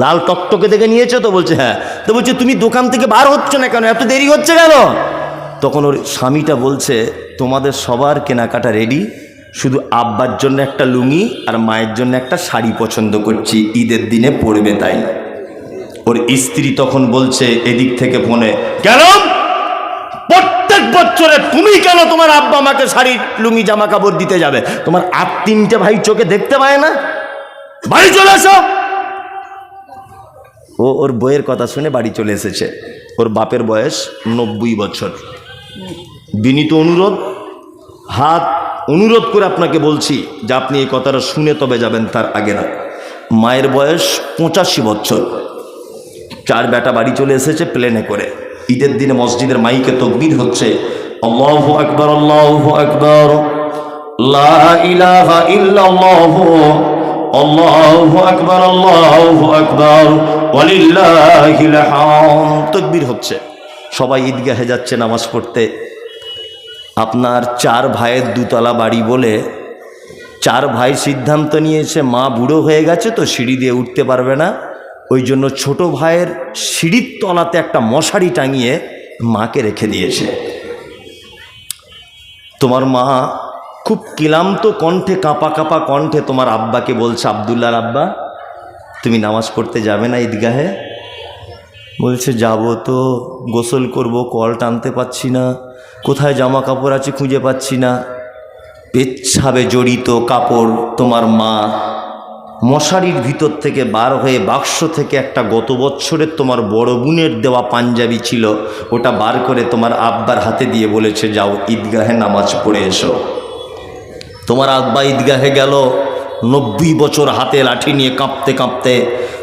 লাল টকটকে দেখে নিয়েছো তো? বলছে হ্যাঁ। তো বলছে তুমি দোকান থেকে বার হচ্ছ না কেন, এত দেরি হচ্ছে কেন? তখন ওর স্বামীটা বলছে, তোমাদের সবার কেনাকাটা রেডি, শুধু আব্বার জন্য একটা লুঙ্গি আর মায়ের জন্য একটা শাড়ি পছন্দ করছি, ঈদের দিনে পরবে তাই। ওর স্ত্রী তখন বলছে এদিক থেকে ফোনে, কেন প্রত্যেক বছরে তুমি কেন তোমার আব্বা আমাকে শাড়ি লুঙ্গি জামা কাপড় দিতে যাবে? তোমার 8-3টে ভাই চোখে দেখতে পায় না? বাড়ি চলে এসো। ও ওর বইয়ের কথা শুনে বাড়ি চলে এসেছে। ওর বাপের বয়স 90 বছর। বিনীত অনুরোধ, হাত অনুরোধ করে আপনাকে বলছি যে আপনি এই কথাটা শুনে তবে যাবেন, তার আগে না। মায়ের বয়স 85 বছর। 4 বেটা বাড়ি চলে এসেছে প্লেনে করে। ঈদের দিনে মসজিদের মাইকে তাকবীর হচ্ছে, আল্লাহু আকবার আল্লাহু আকবার, লা ইলাহা ইল্লাল্লাহু, আল্লাহু আকবার আল্লাহু আকবার, ওয়ালিল্লাহিল হামদ। তাকবীর হচ্ছে, সবাই ঈদগাহে যাচ্ছে নামাজ পড়তে। আপনার 4 ভাইয়ের 2 তলা বাড়ি বলে 4 ভাই সিদ্ধান্ত নিয়েছে, মা বুড়ো হয়ে গেছে তো সিঁড়ি দিয়ে উঠতে পারবে না, ওই জন্য ছোট ভাইয়ের সিঁড়ির তলাতে একটা মশারি টাঙিয়ে মাকে রেখে দিয়েছে। তোমার মা খুব ক্লান্ত কণ্ঠে, কাঁপা কাঁপা কণ্ঠে তোমার আব্বাকে বলছে, আব্দুল্লাহর আব্বা তুমি নামাজ পড়তে যাবে না ঈদগাহে? বলছে যাব তো, গোসল করব, কল টানতে পাচ্ছি না, কোথায় জামা কাপড় আছে খুঁজে পাচ্ছি না। পেচ্ছাবে জড়িত কাপড় তোমার মা মশারির ভিতর থেকে বার হয়ে বাক্স থেকে একটা গত বছরের তোমার বড় বোনের দেওয়া পাঞ্জাবি ছিল, ওটা বার করে তোমার আব্বার হাতে দিয়ে বলেছে যাও ঈদগাহে নামাজ পড়ে এসো। তোমার আব্বা ঈদগাহে গেল, 90 বছর হাতে লাঠি নিয়ে কাঁপতে কাঁপতে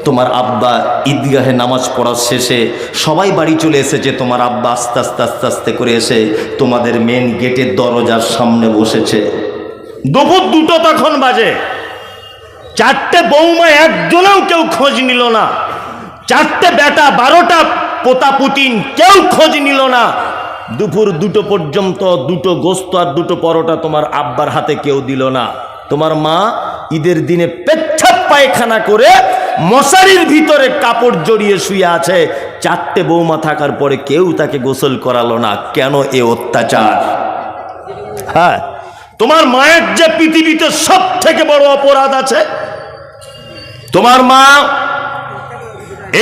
তোমার আব্বা ঈদগাহে নামাজ পড়ার শেষে সবাই বাড়ি চলে এসেছে। তোমার আব্বা আস্তে আস্তে আস্তে আস্তে করে এসে তোমাদের মেন গেটের দরজার সামনে বসেছে। দুপুর 2টো তখন বাজে। 4টে বৌমা একজনেও কেউ খোঁজ নিল না, 4টে বেটা 12টা পোতা পুতিন কেউ খোঁজ নিল না। দুপুর 2টো পর্যন্ত 2টো গোস্ত আর 2টো পরোটা তোমার আব্বার হাতে কেউ দিল না। তোমার মা ঈদের দিনে পেচ্ছাপ পায়খানা করে মশারির ভিতরে কাপড় জড়িয়ে শুয়ে আছে। 4টে বৌমা থাকার পরে কেউ তাকে গোসল করালো না। কেন এ অত্যাচার? হ্যাঁ, তোমার মায়ের যে পৃথিবীতে সব থেকে বড় অপরাধ আছে, তোমার মা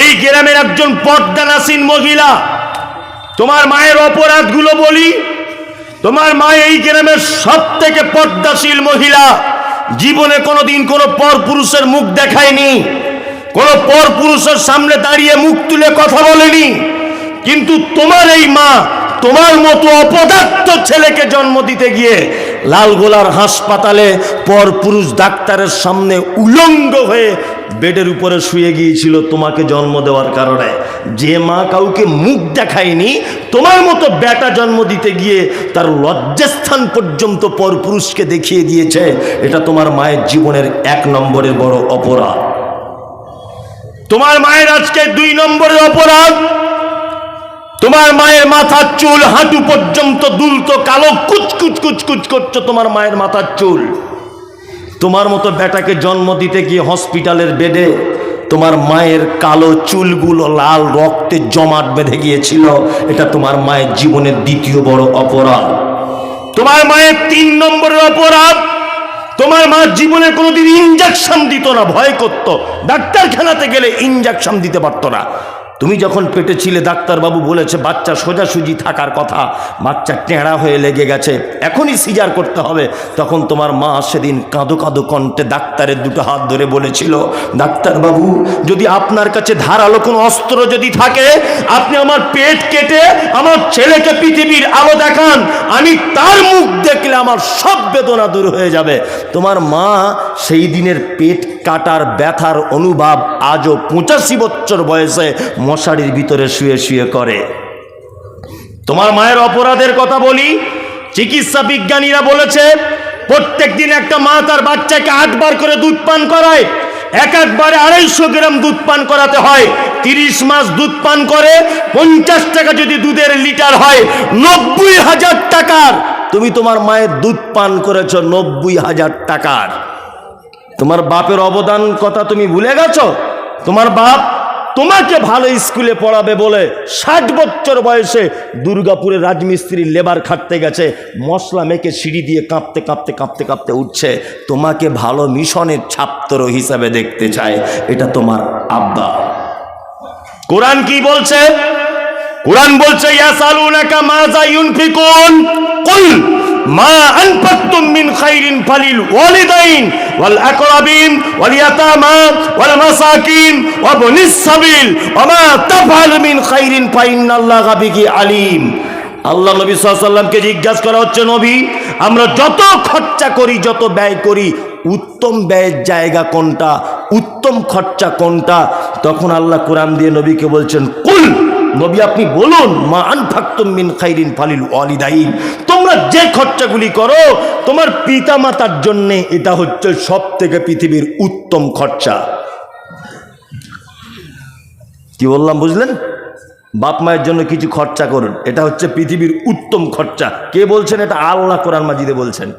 এই গ্রামের একজন পর্দানাসীন মহিলা। তোমার মায়ের অপরাধগুলো বলি। তোমার মা এই গ্রামের সব থেকে পর্দাশীল মহিলা। জীবনে কোনোদিন কোনো পরপুরুষের মুখ দেখায়নি, কোনো পরপুরুষের সামনে দাঁড়িয়ে মুখ তুলে কথা বলেনি। কিন্তু তোমার এই মা তোমার মতো অপদার্থ ছেলেকে জন্ম দিতে গিয়ে লালগোলার হাসপাতালে পরপুরুষ ডাক্তারের সামনে উলঙ্গ হয়ে বেডের উপরে শুয়ে গিয়েছিল তোমাকে জন্ম দেওয়ার কারণে। যে মা কাউকে মুখ দেখায়নি, তোমার মতো বেটা জন্ম দিতে গিয়ে তার লজ্জাস্থান পর্যন্ত পরপুরুষকে দেখিয়ে দিয়েছে। এটা তোমার মায়ের জীবনের 1 নম্বরের বড় অপরাধ। তোমার মায়ের আজকে 2 নম্বরের অপরাধ, তোমার মায়ের মাথার চুল হাঁটু পর্যন্ত দুলতো কালো, কুচকুচ কুচকুচ করছো তোমার মায়ের মাথার চুল। তোমার মতো বেটাকে জন্ম দিতে গিয়ে হসপিটালের বেডে তোমার মায়ের কালো চুলগুলো লাল রক্তে জমাট বেঁধে গিয়েছিল। এটা তোমার মায়ের জীবনের 2য় বড় অপরাধ। তোমার মায়ের 3 নম্বরের অপরাধ, তোমার মা জীবনে কোনোদিন ইনজেকশন দিত না, ভয় করত। ডাক্তারখানাতে গেলে ইনজেকশন দিতে পারতো না। তুমি যখন পেটে ছিলে ডাক্তারবাবু বলেছে বাচ্চা সোজাসুজি থাকার কথা, বাচ্চা টেঁড়া হয়ে লেগে গেছে, এখনই সিজার করতে হবে। তখন তোমার মা সেদিন কাঁদো কাঁদো কণ্ঠে ডাক্তারের 2টো হাত ধরে বলেছিল, ডাক্তারবাবু যদি আপনার কাছে ধারালো কোনো অস্ত্র যদি থাকে, আপনি আমার পেট কেটে আমার ছেলেকে পৃথিবীর আলো দেখান, আমি তার মুখ দেখলে আমার সব বেদনা দূর হয়ে যাবে। তোমার মা সেই দিনের পেট কাটার ব্যথার অনুভব আজও 85 বছর বয়সে মশারির ভিতরে শুয়ে শুয়ে করে। তোমার মায়ের অপরাধের কথা বলি। চিকিৎসা বিজ্ঞানীরা বলেছে প্রত্যেক দিন একটা মা তার বাচ্চাকে 8 বার করে দুধ পান করায়। একবারে 250 গ্রাম দুধ পান করাতে হয়। 30 মাস দুধ পান করে 50 টাকা যদি দুধের লিটার হয়, 90,000 টাকার তুমি তোমার মায়ের দুধ পান করেছো, 90,000 টাকার। তোমার বাপের অবদান কথা তুমি ভুলে গেছো? তোমার বাপ তোমাকে ভালো স্কুলে পড়াবে বলে 60 বছর বয়সে দুর্গাপুরে রাজমিস্ত্রির লেবার খাটতে গেছে, মশলা মেখে সিঁড়ি দিয়ে কাঁপতে কাঁপতে কাঁপতে কাঁপতে উঠছে। তোমাকে ভালো মিশনের ছাত্র হিসাবে দেখতে চায়, এটা তোমার আব্বা। কোরআন কি বলছে? কোরআন বলছে ইয়াসালুনাকা মাযা ইউনফিকুন কুল মা আনফাকতুম মিন খাইরিন ফালিল ওয়ালিদাইন ওয়াল আকরাবিন ওয়াল ইয়াতামা ওয়াল মাসাকিন ওয়া বনিস সাবিল ওয়া মা তাফআলু মিন খাইরিন ফাইন্নাল্লাহা বিহি আলিম। আল্লাহ নবী সাল্লাল্লাহু আলাইহি ওয়াসাল্লামকে জিজ্ঞাসা করা হচ্ছে, নবী আমরা যত খরচা করি, যত ব্যয় করি, উত্তম ব্যয়ের জায়গা কোনটা, উত্তম খরচা কোনটা? তখন আল্লাহ কোরআন দিয়ে নবীকে বলছেন, কুল নবী আপনি বলুন, মা আনফাকতুম মিন খাইরিন ফালিল ওয়ালিদাইন, তোমরা যে খরচাগুলি করো তোমার পিতা মাতার জন্য, এটা হচ্ছে সব থেকে পৃথিবীর উত্তম খরচা। কি বললাম বুঝলেন? বাপ মায়ের জন্য কিছু খরচা করুন, এটা হচ্ছে পৃথিবীর উত্তম খরচা। কে বলছেন? এটা আল্লাহ কোরআন মাজিদে বলছেন।